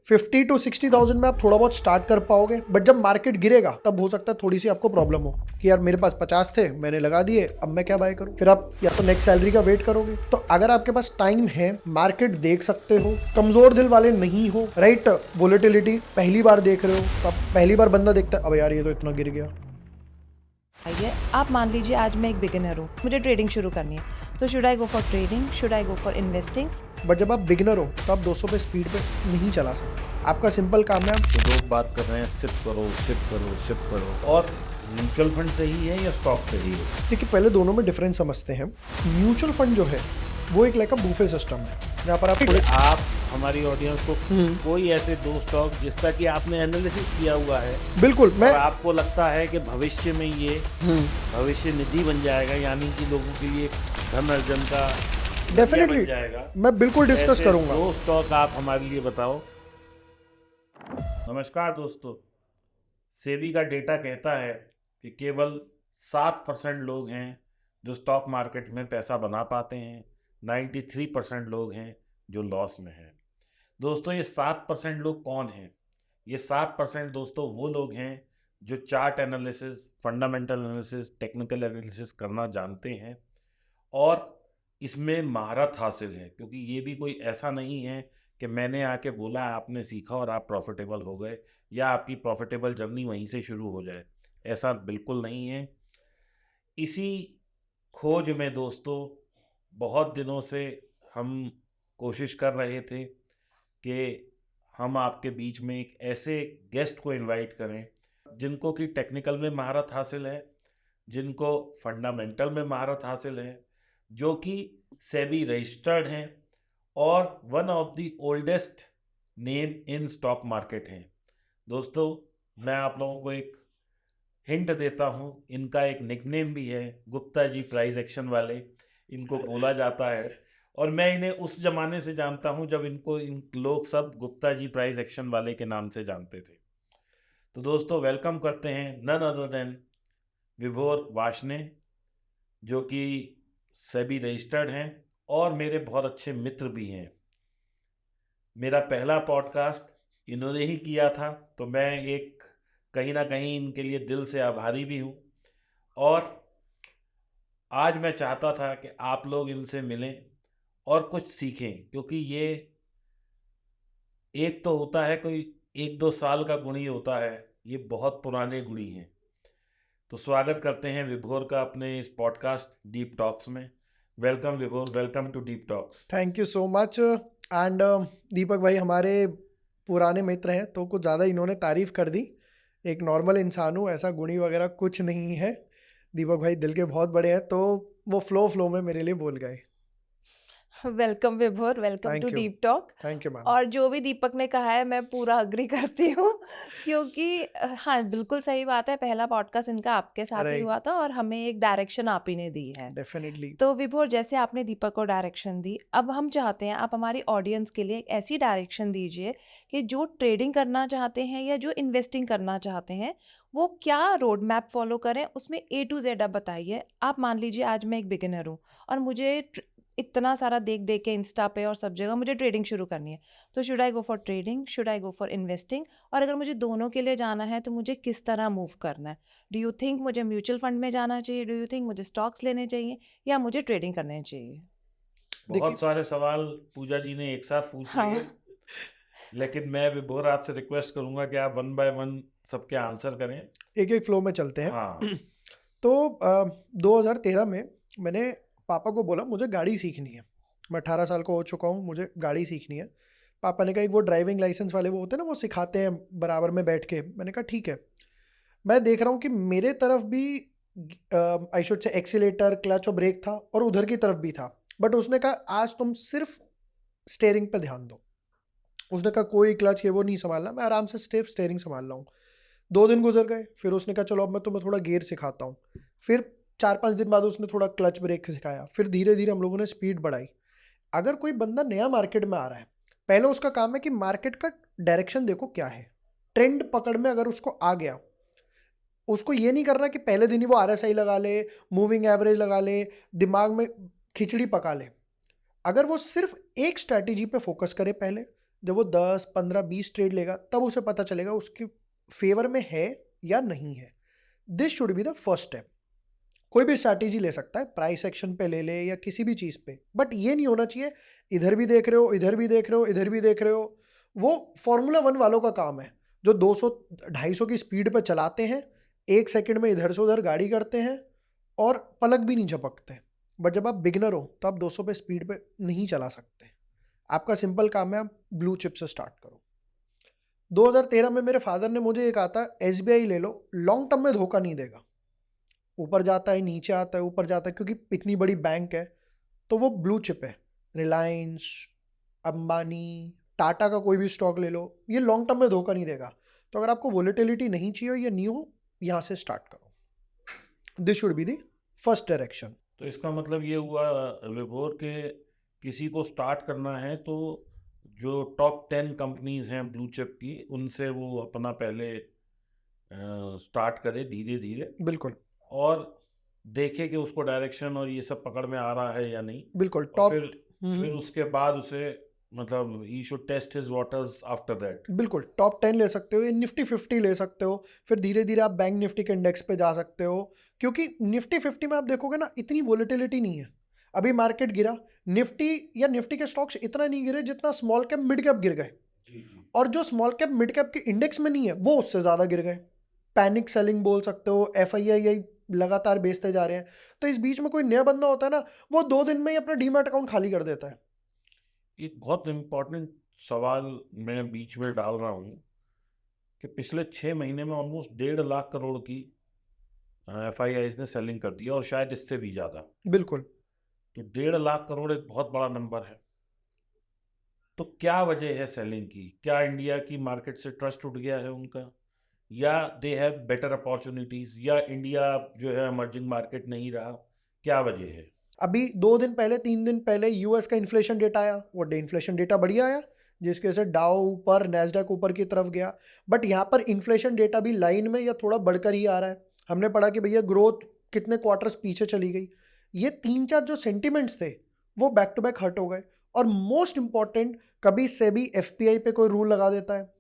50-60,000 में आप थोड़ा बहुत स्टार्ट कर पाओगे, बट जब मार्केट गिरेगा तब हो सकता है थोड़ी सी आपको प्रॉब्लम हो कि यार मेरे पास 50 थे, मैंने लगा दिए, अब मैं क्या बाय करूं। फिर आप या तो नेक्स्ट सैलरी का वेट करोगे। तो अगर आपके पास टाइम है, मार्केट देख सकते हो, कमजोर दिल वाले नहीं हो, राइट, वोलेटिलिटी पहली बार देख रहे हो, तो आप पहली बार बंदा देखता है अब यार ये तो इतना गिर गया। आइए, आप मान लीजिए आज मैं एक बिगिनर हूँ, मुझे ट्रेडिंग शुरू करनी है, तो should I go for trading, should I go for investing? But जब आप बिगिनर हो तो आप 200 पे स्पीड पे नहीं चला सकते। आपका सिंपल काम है, आप तो लोग बात कर रहे हैं सिप करो सिप करो सिप करो, और म्यूचुअल फंड सही है या स्टॉक सही है? देखिए पहले दोनों में डिफरेंस समझते हैं। म्यूचुअल फंड जो है वो एक लाइक बूफे सिस्टम है जहाँ पर आप थोड़े आप हमारी ऑडियंस को कोई ऐसे दो स्टॉक जिसका कि आपने एनालिसिस किया हुआ है, बिल्कुल मैं और आपको लगता है कि भविष्य में ये भविष्य निधि बन जाएगा, यानी कि लोगों के लिए धन अर्जन का डेफिनेटली बन जाएगा, मैं बिल्कुल डिस्कस ऐसे करूंगा। दो स्टॉक आप हमारे लिए बताओ। नमस्कार दोस्तों, सेबी का डेटा कहता है कि केवल 7% लोग हैं जो स्टॉक मार्केट में पैसा बना पाते हैं, 93% लोग हैं जो लॉस में हैं। दोस्तों ये 7% लोग कौन हैं? ये 7% दोस्तों वो लोग हैं जो chart analysis, fundamental analysis, technical analysis करना जानते हैं और इसमें महारत हासिल है, क्योंकि ये भी कोई ऐसा नहीं है कि मैंने आके बोला आपने सीखा और आप प्रॉफिटेबल हो गए या आपकी प्रॉफिटेबल जर्नी वहीं से शुरू हो जाए। ऐसा बिल्कुल नहीं है। इसी खोज में दोस्तों बहुत दिनों से हम कोशिश कर रहे थे कि हम आपके बीच में एक ऐसे गेस्ट को इनवाइट करें जिनको कि टेक्निकल में महारत हासिल है, जिनको फंडामेंटल में महारत हासिल है, जो कि सेबी रजिस्टर्ड हैं और one of the oldest name in stock market हैं। दोस्तों मैं आप लोगों को एक हिंट देता हूँ, इनका एक निकनेम भी है, गुप्ता जी प्राइस एक्शन वाले इनको बोला जाता है, और मैं इन्हें उस जमाने से जानता हूँ जब इन लोग सब गुप्ता जी प्राइस एक्शन वाले के नाम से जानते थे। तो दोस्तों वेलकम करते हैं नन अदर देन विभोर वाशने, जो कि सेबी रजिस्टर्ड हैं और मेरे बहुत अच्छे मित्र भी हैं। मेरा पहला पॉडकास्ट इन्होंने ही किया था, तो मैं एक कहीं ना कहीं इनके लिए दिल से आभारी भी हूँ। और आज मैं चाहता था कि आप लोग इनसे मिलें और कुछ सीखें, क्योंकि ये एक तो होता है कोई 1-2 साल का गुणी होता है, ये बहुत पुराने गुणी हैं। तो स्वागत करते हैं विभोर का अपने इस पॉडकास्ट डीप टॉक्स में। Welcome Vibhor, welcome to Deep Talks. Thank you so much. And Deepak भाई हमारे पुराने मित्र हैं तो कुछ ज़्यादा इन्होंने तारीफ कर दी। एक नॉर्मल इंसान हूँ, ऐसा गुणी वगैरह कुछ नहीं है। दीपक भाई दिल के बहुत बड़े हैं, तो वो फ्लो में मेरे लिए बोल गए। Welcome Vibhor, welcome thank to you, deep talk. Thank you ma'am. और जो भी दीपक ने कहा है मैं पूरा अग्री करती हूँ क्योंकि हाँ बिल्कुल सही बात है, पहला पॉडकास्ट इनका आपके साथ ही अरे हुआ था और हमें एक डायरेक्शन आप ही ने दी है। डेफिनेटली। तो विभोर, जैसे आपने दीपक को डायरेक्शन दी, अब हम चाहते हैं आप हमारी ऑडियंस के लिए एक ऐसी डायरेक्शन दीजिए कि जो ट्रेडिंग करना चाहते हैं या जो इन्वेस्टिंग करना चाहते हैं वो क्या रोड मैप फॉलो करें, उसमें A to Z आप बताइए। आप मान लीजिए आज मैं एक बिगिनर हूँ और मुझे इतना सारा देख देख के इंस्टा पे और सब जगह मुझे ट्रेडिंग शुरू करनी है, तो should I go for trading, should I go for investing? और अगर मुझे दोनों के लिए जाना है तो मुझे किस तरह मूव करना है? डू यू थिंक मुझे म्यूचुअल फंड में जाना चाहिए? डू यू थिंक मुझे स्टॉक्स लेने चाहिए या मुझे ट्रेडिंग करनी चाहिए? बहुत सारे सवाल पूजा जी ने एक साथ पूछ हाँ। लिए, लेकिन मैं विभोर आपसे रिक्वेस्ट करूंगा कि आप 1 बाय 1 सबके आंसर करें। एक एक फ्लो में चलते हैं। हाँ। तो 2013 में मैंने पापा को बोला मुझे गाड़ी सीखनी है। मैं 18 साल का हो चुका हूँ, मुझे गाड़ी सीखनी है। पापा ने कहा एक वो ड्राइविंग लाइसेंस वाले वो होते हैं ना, वो सिखाते हैं बराबर में बैठ के। मैंने कहा ठीक है। मैं देख रहा हूँ कि मेरे तरफ भी I should say accelerator, clutch और ब्रेक था और उधर की तरफ भी था। बट उसने कहा आज तुम सिर्फ स्टेयरिंग पे ध्यान दो। उसने कहा कोई क्लच ये वो नहीं संभालना, मैं आराम से सिर्फ स्टेयरिंग संभाल रहा हूँ। 2 दिन गुजर गए, फिर उसने कहा चलो अब मैं तुम्हें थोड़ा गियर सिखाता हूँ। फिर 4-5 दिन बाद उसने थोड़ा क्लच ब्रेक सिखाया। फिर धीरे धीरे हम लोगों ने स्पीड बढ़ाई। अगर कोई बंदा नया मार्केट में आ रहा है, पहले उसका काम है कि मार्केट का डायरेक्शन देखो क्या है, ट्रेंड पकड़ में अगर उसको आ गया, उसको ये नहीं करना कि पहले दिन ही वो RSI लगा ले, मूविंग एवरेज लगा ले, दिमाग में खिचड़ी पका ले। अगर वो सिर्फ एक स्ट्रैटेजी पे फोकस करे पहले, जब वो 10 15 20 ट्रेड लेगा तब उसे पता चलेगा उसके फेवर में है या नहीं है। This should be the first step. कोई भी स्ट्रैटेजी ले सकता है, प्राइस एक्शन पे ले ले या किसी भी चीज़ पे, बट ये नहीं होना चाहिए इधर भी देख रहे हो, इधर भी देख रहे हो, इधर भी देख रहे हो। वो फॉर्मूला 1 वालों का काम है जो 200 250 की स्पीड पे चलाते हैं, 1 सेकंड में इधर से उधर गाड़ी करते हैं और पलक भी नहीं झपकते। बट जब आप बिगिनर हो तो आप 200 पे स्पीड पे नहीं चला सकते। आपका सिंपल काम है, आप ब्लू चिप से स्टार्ट करो। 2013 में मेरे फादर ने मुझे एक आता है, SBI ले लो, लॉन्ग टर्म में धोखा नहीं देगा। ऊपर जाता है, नीचे आता है, ऊपर जाता है, क्योंकि इतनी बड़ी बैंक है तो वो ब्लू चिप है। रिलायंस, अंबानी, टाटा का कोई भी स्टॉक ले लो, ये लॉन्ग टर्म में धोखा नहीं देगा। तो अगर आपको वोलेटिलिटी नहीं चाहिए या न्यू हो, यहाँ से स्टार्ट करो। This should be the first direction. तो इसका मतलब ये हुआ विभोर के किसी को स्टार्ट करना है तो जो टॉप 10 कंपनीज हैं ब्लू चिप की, उनसे वो अपना पहले स्टार्ट करे धीरे धीरे, बिल्कुल और देखे कि उसको डायरेक्शन और ये सब पकड़ में आ रहा है या नहीं। बिल्कुल और टॉप। फिर उसके बाद उसे, मतलब he should test his waters after that. बिल्कुल टॉप 10 ले सकते हो, या निफ्टी 50 ले सकते हो, फिर धीरे धीरे आप बैंक निफ्टी के इंडेक्स पे जा सकते हो। क्योंकि निफ्टी 50 में आप देखोगे ना, इतनी वोलेटिलिटी नहीं है। अभी मार्केट गिरा, निफ्टी या निफ्टी के स्टॉक्स इतना नहीं गिरे जितना स्मॉल कैप मिड कैप गिर गए, और जो स्मॉल कैप मिड कैप के इंडेक्स में नहीं है वो उससे ज़्यादा गिर गए। पैनिक सेलिंग बोल सकते हो, FII लगातार बेचते जा रहे हैं। तो इस बीच में कोई नया बंदा होता है ना, वो 2 दिन में ही अपना डीमैट अकाउंट खाली कर देता है। एक बहुत इम्पोर्टेंट सवाल मैं बीच में डाल रहा हूँ कि पिछले 6 महीने में ऑलमोस्ट 1.5 लाख करोड़ की FIIs ने सेलिंग कर दी, और शायद इससे भी ज़्यादा। बिल्कुल। तो 1.5 लाख करोड़ एक बहुत बड़ा नंबर है। तो क्या वजह है सेलिंग की? क्या इंडिया की मार्केट से ट्रस्ट उठ गया है उनका, या दे हैव बेटर अपॉर्चुनिटीज, या इंडिया जो है इमर्जिंग मार्केट नहीं रहा? क्या वजह है? अभी 2 दिन पहले 3 दिन पहले US का इन्फ्लेशन डेटा आया, वो इन्फ्लेशन डेटा बढ़िया आया, जिसके वजह से डाउ ऊपर, नैस्डैक ऊपर की तरफ गया। बट यहाँ पर इन्फ्लेशन डेटा भी लाइन में या थोड़ा बढ़कर ही आ रहा है। हमने पढ़ा कि भैया ग्रोथ कितने क्वार्टर्स पीछे चली गई। ये 3-4 जो सेंटिमेंट्स थे वो बैक टू बैक हर्ट हो गए। और मोस्ट इंपॉर्टेंट, कभी सेबी FPI पे कोई रूल लगा देता है।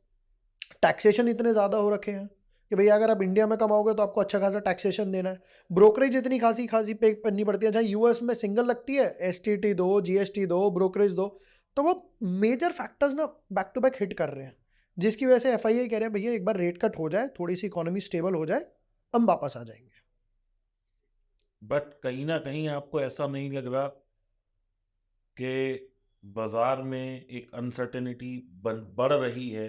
टैक्सेशन इतने ज़्यादा हो रखे हैं कि भैया अगर आप इंडिया में कमाओगे तो आपको अच्छा खासा टैक्सेशन देना है। ब्रोकरेज इतनी खासी खासी पे करनी पड़ती है, जहाँ US में सिंगल लगती है, STT दो, GST दो, ब्रोकरेज दो। तो वो मेजर फैक्टर्स ना बैक टू बैक हिट कर रहे हैं, जिसकी वजह से FII कह रहे हैं भैया एक बार रेट कट हो जाए, थोड़ी सी इकोनॉमी स्टेबल हो जाए, हम वापस आ जाएंगे। बट कहीं ना कहीं आपको ऐसा नहीं लग रहा कि बाजार में एक अनसर्टेनिटी बढ़ रही है,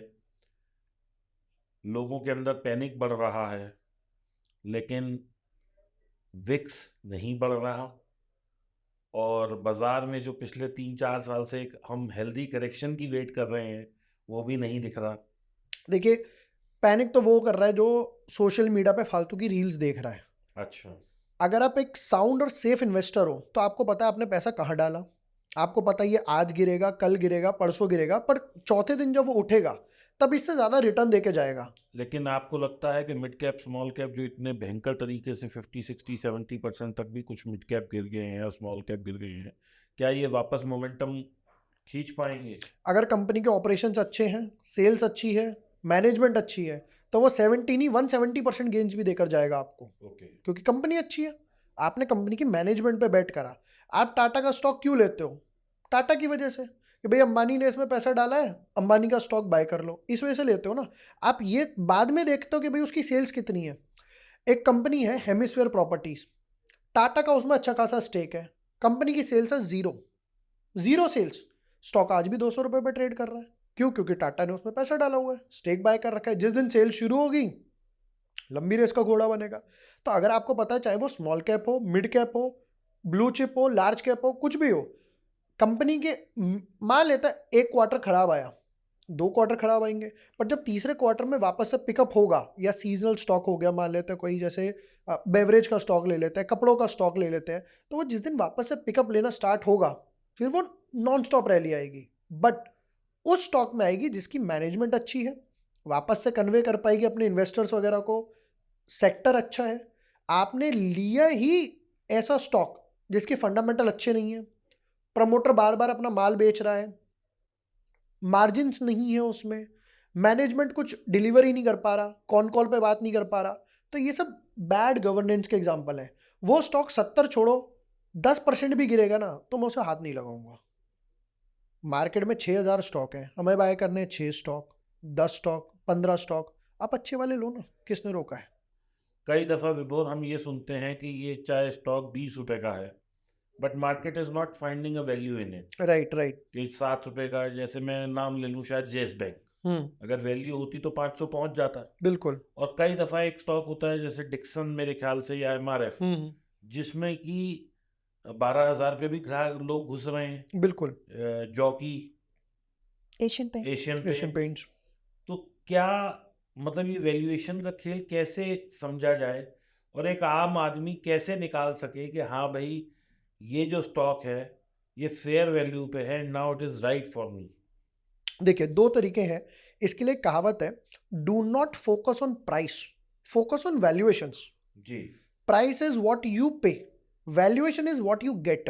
लोगों के अंदर पैनिक बढ़ रहा है, लेकिन विक्स नहीं बढ़ रहा, और बाजार में जो पिछले 3-4 साल से एक हम हेल्दी करेक्शन की वेट कर रहे हैं वो भी नहीं दिख रहा? देखिए, पैनिक तो वो कर रहा है जो सोशल मीडिया पे फालतू की रील्स देख रहा है। अच्छा। अगर आप एक साउंड और सेफ इन्वेस्टर हो तो आपको पता है आपने पैसा कहाँ डाला, आपको पता है ये आज गिरेगा, कल गिरेगा, परसों गिरेगा, पर चौथे दिन जब वो उठेगा तब इससे ज़्यादा रिटर्न देके जाएगा। लेकिन आपको लगता है कि मिड कैप स्मॉल कैप जो इतने भयंकर तरीके से 50, 60, 70% तक भी कुछ मिड कैप गिर गए हैं और स्मॉल कैप गिर गए हैं, क्या ये वापस मोमेंटम खींच पाएंगे? अगर कंपनी के ऑपरेशंस अच्छे हैं, सेल्स अच्छी है, मैनेजमेंट अच्छी है, तो वो 70 नहीं 170% गेंस भी देकर जाएगा आपको। ओके। क्योंकि कंपनी अच्छी है, आपने कंपनी की मैनेजमेंट पे बैट करा। आप टाटा का स्टॉक क्यों लेते हो? टाटा की वजह से कि भाई अंबानी ने इसमें पैसा डाला है, अंबानी का स्टॉक बाय कर लो, इस वजह से लेते हो ना। आप ये बाद में देखते हो कि भाई उसकी सेल्स कितनी है। एक कंपनी है हेमिस्फीयर प्रॉपर्टीज, टाटा का उसमें अच्छा खासा स्टेक है, कंपनी की सेल्स है जीरो सेल्स, स्टॉक आज भी 200 रुपये पे ट्रेड कर रहा है। क्यों? क्योंकि टाटा ने उसमें पैसा डाला हुआ है, स्टेक बाय कर रखा है। जिस दिन सेल शुरू होगी लंबी रेस का घोड़ा बनेगा। तो अगर आपको पता है, चाहे वो स्मॉल कैप हो, मिड कैप हो, ब्लू चिप हो, लार्ज कैप हो, कुछ भी हो, कंपनी के मान लेता है एक क्वार्टर खराब आया, 2 क्वार्टर खराब आएंगे, पर जब तीसरे क्वार्टर में वापस से पिकअप होगा, या सीजनल स्टॉक हो गया, मान लेते हैं कोई जैसे बेवरेज का स्टॉक ले लेते हैं, कपड़ों का स्टॉक ले लेते हैं, तो वो जिस दिन वापस से पिकअप लेना स्टार्ट होगा फिर वो नॉन स्टॉप रैली आएगी। बट उस स्टॉक में आएगी जिसकी मैनेजमेंट अच्छी है, वापस से कन्वे कर पाएगी अपने इन्वेस्टर्स वगैरह को, सेक्टर अच्छा है। आपने लिया ही ऐसा स्टॉक जिसके फंडामेंटल अच्छे नहीं है, प्रमोटर बार बार अपना माल बेच रहा है, मार्जिन्स नहीं है उसमें, मैनेजमेंट कुछ डिलीवर ही नहीं कर पा रहा, कॉन कॉल पे बात नहीं कर पा रहा, तो ये सब बैड गवर्नेंस के एग्जाम्पल है। वो स्टॉक 70 छोड़ो 10% भी गिरेगा ना तो मैं उसे हाथ नहीं लगाऊंगा। मार्केट में 6000 स्टॉक है, हमें बाय करने 6 स्टॉक, 10 स्टॉक, 15 स्टॉक, आप अच्छे वाले लो ना, किसने रोका है? कई दफ़ा विभोर हम ये सुनते हैं कि ये चाहे स्टॉक 20 रुपए का है, but market is not finding a value in it, right right. कि 7 रुपए का, जैसे मैं नाम ले लूँ शायद जेस बैंक, अगर वैल्यू होती तो 500 पहुंच जाता। बिल्कुल। और कई दफ़ा एक स्टॉक होता है जैसे डिक्सन मेरे ख्याल से, या एमआरएफ, जिसमें कि 12,000 पे भी ग्राहक लोग घुस रहे हैं, बिल्कुल। Jockey, Asian paint. Asian Asian paint. Paints. तो क्या मतलब ये वैल्यूएशन का खेल कैसे समझा जाए, और एक आम आदमी कैसे निकाल सके कि हाँ भाई ये जो स्टॉक है ये फेयर वैल्यू पे है, now it is right for me? देखिए, 2 तरीके हैं। इसके लिए एक कहावत है, do not focus on price, focus on valuations. जी। Price is what you pay, valuation is what you get.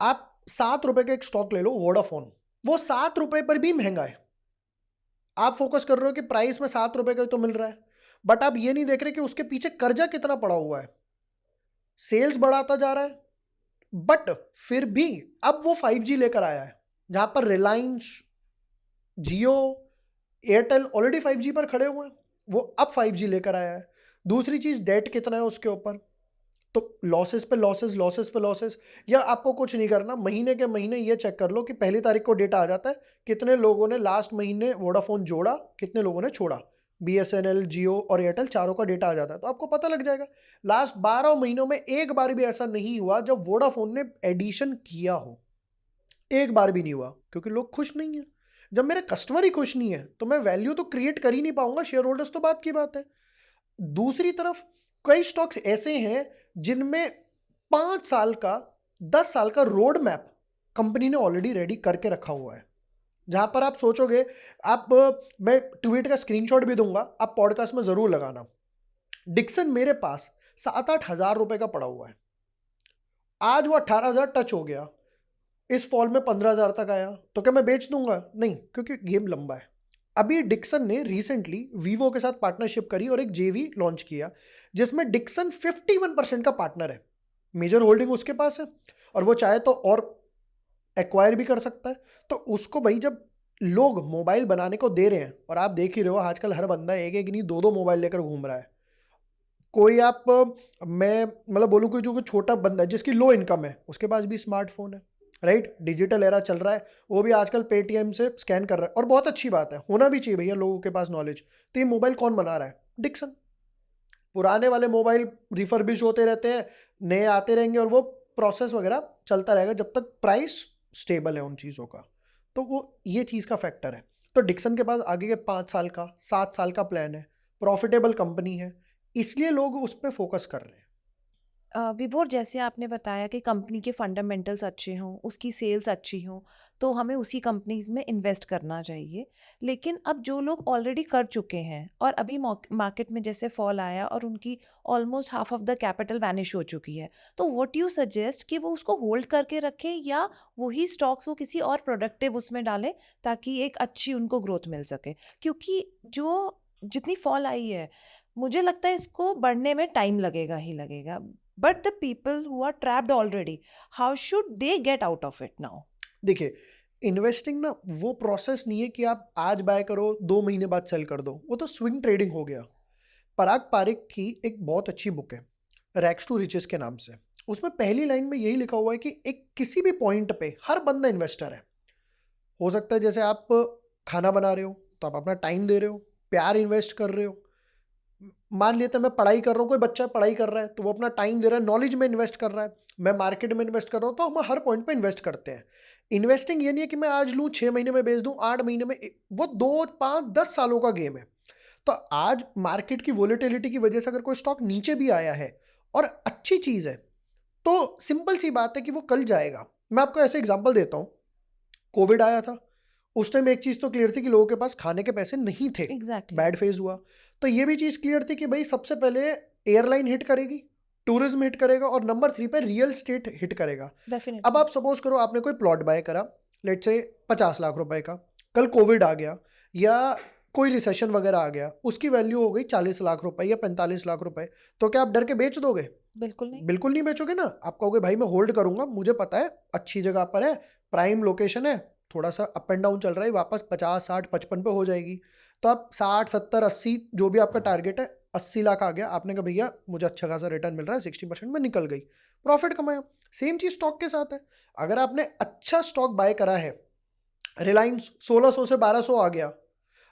आप 7 रुपए का एक स्टॉक ले लो, वोडाफोन, वो 7 रुपए पर भी महंगा है। आप फोकस कर रहे हो कि प्राइस में 7 रुपए का ही तो मिल रहा है, बट आप ये नहीं देख रहे कि उसके पीछे कर्जा कितना पड़ा हुआ है। सेल्स बढ़ाता जा रहा है, बट फिर भी अब वो 5G लेकर आया है, जहां पर रिलायंस, जियो, एयरटेल ऑलरेडी 5G पर खड़े हुए हैं, वो अब 5G लेकर आया है। दूसरी चीज, डेट कितना है उसके ऊपर, तो लॉसेस पे लॉसेस, लॉसेस पे लॉसेस। या आपको कुछ नहीं करना, महीने के महीने ये चेक कर लो कि 1 तारीख को डेटा आ जाता है, कितने लोगों ने लास्ट महीने वोडाफोन जोड़ा, कितने लोगों ने छोड़ा। BSNL, जियो और एयरटेल चारों का डेटा आ जाता है, तो आपको पता लग जाएगा। लास्ट 12 महीनों में एक बार भी ऐसा नहीं हुआ जब वोडाफोन ने एडिशन किया हो, एक बार भी नहीं हुआ, क्योंकि लोग खुश नहीं है। जब मेरे कस्टमर ही खुश नहीं है तो मैं वैल्यू तो क्रिएट कर ही नहीं पाऊंगा, शेयर होल्डर्स तो बात की बात है। दूसरी तरफ कई स्टॉक्स ऐसे हैं जिनमें 5 साल का, 10 साल का रोड मैप कंपनी ने ऑलरेडी रेडी करके रखा हुआ है, जहां पर आप सोचोगे, आप मैं ट्वीट का स्क्रीनशॉट भी दूंगा, आप पॉडकास्ट में जरूर लगाना। डिक्सन मेरे पास 7-8 हजार रुपए का पड़ा हुआ है, आज वो 18,000 टच हो गया, इस फॉल में 15,000 तक आया, तो क्या मैं बेच दूंगा? नहीं, क्योंकि गेम लंबा है। अभी डिक्सन ने रिसेंटली वीवो के साथ पार्टनरशिप करी और एक जेवी लॉन्च किया, जिसमें डिक्सन 51% का पार्टनर है, मेजर होल्डिंग उसके पास है, और वो चाहे तो और एक्वायर भी कर सकता है। तो उसको भाई, जब लोग मोबाइल बनाने को दे रहे हैं, और आप देख ही रहे हो आजकल हर बंदा एक एक नहीं 2-2 मोबाइल लेकर घूम रहा है। कोई आप मैं मतलब बोलूँ कि जो कोई छोटा बंदा है जिसकी लो इनकम है, उसके पास भी स्मार्टफोन है, राइट? डिजिटल एरा चल रहा है, वो भी आजकल पेटीएम से स्कैन कर रहा है, और बहुत अच्छी बात है, होना भी चाहिए भैया लोगों के पास नॉलेज। तो ये मोबाइल कौन बना रहा है? डिक्सन। पुराने वाले मोबाइल रिफर्बिश होते रहते हैं, नए आते रहेंगे, और वो प्रोसेस वगैरह चलता रहेगा जब तक प्राइस स्टेबल है उन चीज़ों का। तो वो ये चीज़ का फैक्टर है। तो डिक्सन के पास आगे के 5 साल का, 7 साल का प्लान है, प्रॉफिटेबल कंपनी है, इसलिए लोग उस पर फोकस कर रहे हैं। विभोर, जैसे आपने बताया कि कंपनी के फंडामेंटल्स अच्छे हों, उसकी सेल्स अच्छी हों, तो हमें उसी कंपनीज में इन्वेस्ट करना चाहिए। लेकिन अब जो लोग ऑलरेडी कर चुके हैं और अभी मार्केट में जैसे फॉल आया और उनकी almost half of the capital vanish हो चुकी है, तो व्हाट यू सजेस्ट कि वो उसको होल्ड करके रखें या वही स्टॉक्स वो किसी और प्रोडक्टिव उसमें डालें ताकि एक अच्छी उनको ग्रोथ मिल सके? क्योंकि जो जितनी फॉल आई है, मुझे लगता है इसको बढ़ने में टाइम लगेगा ही लगेगा। But the people who are trapped already, how should they get out of it now? देखिए, इन्वेस्टिंग ना वो प्रोसेस नहीं है कि आप आज बाय करो 2 महीने बाद सेल कर दो, वो तो स्विंग ट्रेडिंग हो गया। पराग पारिक की एक बहुत अच्छी बुक है, रैग्स टू रिचेस के नाम से। उसमें पहली लाइन में यही लिखा हुआ है कि एक किसी भी पॉइंट पे हर बंदा इन्वेस्टर है। हो सकता है जैसे आप खाना बना रहे हो तो आप अपना टाइम दे रहे हो, प्यार इन्वेस्ट कर रहे हो। मान लेते हैं मैं पढ़ाई कर रहा हूँ, कोई बच्चा पढ़ाई कर रहा है तो वो अपना टाइम दे रहा है, नॉलेज में इन्वेस्ट कर रहा है। मैं मार्केट में इन्वेस्ट कर रहा हूँ, तो हम हर पॉइंट पे इन्वेस्ट करते हैं। इन्वेस्टिंग ये नहीं है कि मैं आज लूँ 6 महीने में बेच दूँ, 8 महीने में, वो 2, 5, 10 सालों का गेम है। तो आज मार्केट की वोलेटिलिटी की वजह से अगर कोई स्टॉक नीचे भी आया है और अच्छी चीज़ है, तो सिंपल सी बात है कि वो कल जाएगा। मैं आपको ऐसे एग्जांपल देता हूँ, कोविड आया था, उस टाइम एक चीज़ तो क्लियर थी कि लोगों के पास खाने के पैसे नहीं थे, Exactly. बैड फेज हुआ। तो ये भी चीज़ क्लियर थी कि भाई सबसे पहले एयरलाइन हिट करेगी, टूरिज्म हिट करेगा, और नंबर 3 पे रियल स्टेट हिट करेगा। अब Definitely. आप सपोज करो आपने कोई प्लॉट बाय करा, लेट्स से 50 लाख रुपए का, कल कोविड आ गया या कोई रिसेशन वगैरह आ गया, उसकी वैल्यू हो गई 40 लाख रुपए या 45 लाख रुपए, तो क्या आप डर के बेच दोगे? बिल्कुल नहीं। बिल्कुल नहीं बेचोगे ना। आप कहोगे भाई मैं होल्ड करूंगा, मुझे पता है अच्छी जगह पर है, प्राइम लोकेशन है, थोड़ा सा अप एंड डाउन चल रहा है, वापस 50 60 55 पे हो जाएगी। तो आप 60 70 80 जो भी आपका टारगेट है, 80 लाख आ गया, आपने कहा भैया मुझे अच्छा खासा रिटर्न मिल रहा है, 60% में निकल गई, प्रॉफिट कमाया। सेम चीज स्टॉक के साथ है। अगर आपने अच्छा स्टॉक बाय करा है, रिलायंस 1600 से 1200 आ गया,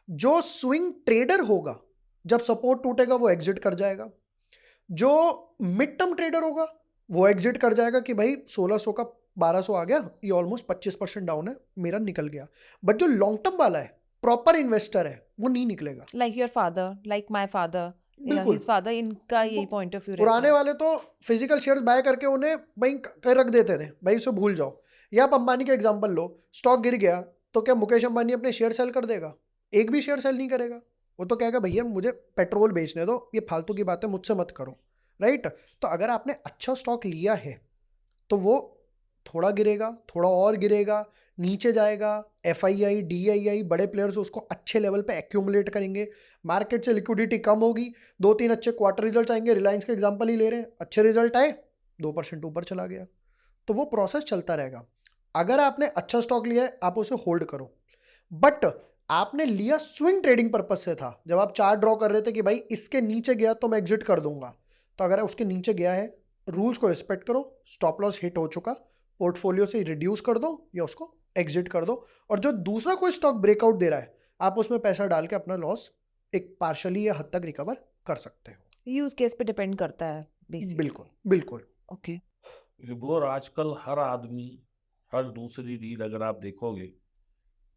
जो स्विंग ट्रेडर होगा, जब सपोर्ट टूटेगा वो एग्जिट कर जाएगा। जो मिड टर्म ट्रेडर होगा वो एग्जिट कर जाएगा कि भाई 1600 का 1200 आ गया, ये ऑलमोस्ट 25% डाउन है, मेरा निकल गया। बट जो लॉन्ग टर्म वाला है, प्रॉपर इन्वेस्टर है, वो नहीं निकलेगा। Like your father, like my father, बिल्कुल। हिज फादर, इनका यही वो पॉइंट ऑफ व्यू रहता पुराने है। वाले तो फिजिकल शेयर्स बाय करके उन्हें भाई कर रख देते थे, भाई उसे भूल जाओ। या आप अंबानी का एग्जांपल लो, स्टॉक गिर गया तो क्या मुकेश अंबानी अपने शेयर सेल कर देगा? एक भी शेयर सेल नहीं करेगा। वो तो कहेगा भैया मुझे पेट्रोल बेचने दो, ये फालतू की बातें मुझसे मत करो, राइट? तो अगर आपने अच्छा स्टॉक लिया है तो वो थोड़ा गिरेगा, थोड़ा और गिरेगा, नीचे जाएगा। FII DII बड़े प्लेयर्स उसको अच्छे लेवल पे एक्यूमुलेट करेंगे, मार्केट से लिक्विडिटी कम होगी, 2-3 अच्छे क्वार्टर रिजल्ट आएंगे। रिलायंस का एग्जांपल ही ले रहे हैं, अच्छे रिजल्ट आए, 2% ऊपर चला गया। तो वो प्रोसेस चलता रहेगा। अगर आपने अच्छा स्टॉक लिया है, आप उसे होल्ड करो। बट आपने लिया स्विंग ट्रेडिंग पर्पज से था, जब आप चार्ट ड्रॉ कर रहे थे कि भाई इसके नीचे गया तो मैं एग्जिट कर दूंगा, तो अगर उसके नीचे गया है, रूल्स को रिस्पेक्ट करो, स्टॉप लॉस हिट हो चुका, पोर्टफोलियो से रिड्यूस कर दो या उसको एग्जिट कर दो। और जो दूसरा कोई स्टॉक ब्रेकआउट दे रहा है, आप उसमें पैसा डाल के अपना लॉस एक पार्शली या हद तक रिकवर कर सकते हो। यूज केस पे डिपेंड करता है बेसिकली। बिल्कुल बिल्कुल। ओके। विभोर, आजकल हर आदमी, हर दूसरी रील अगर आप देखोगे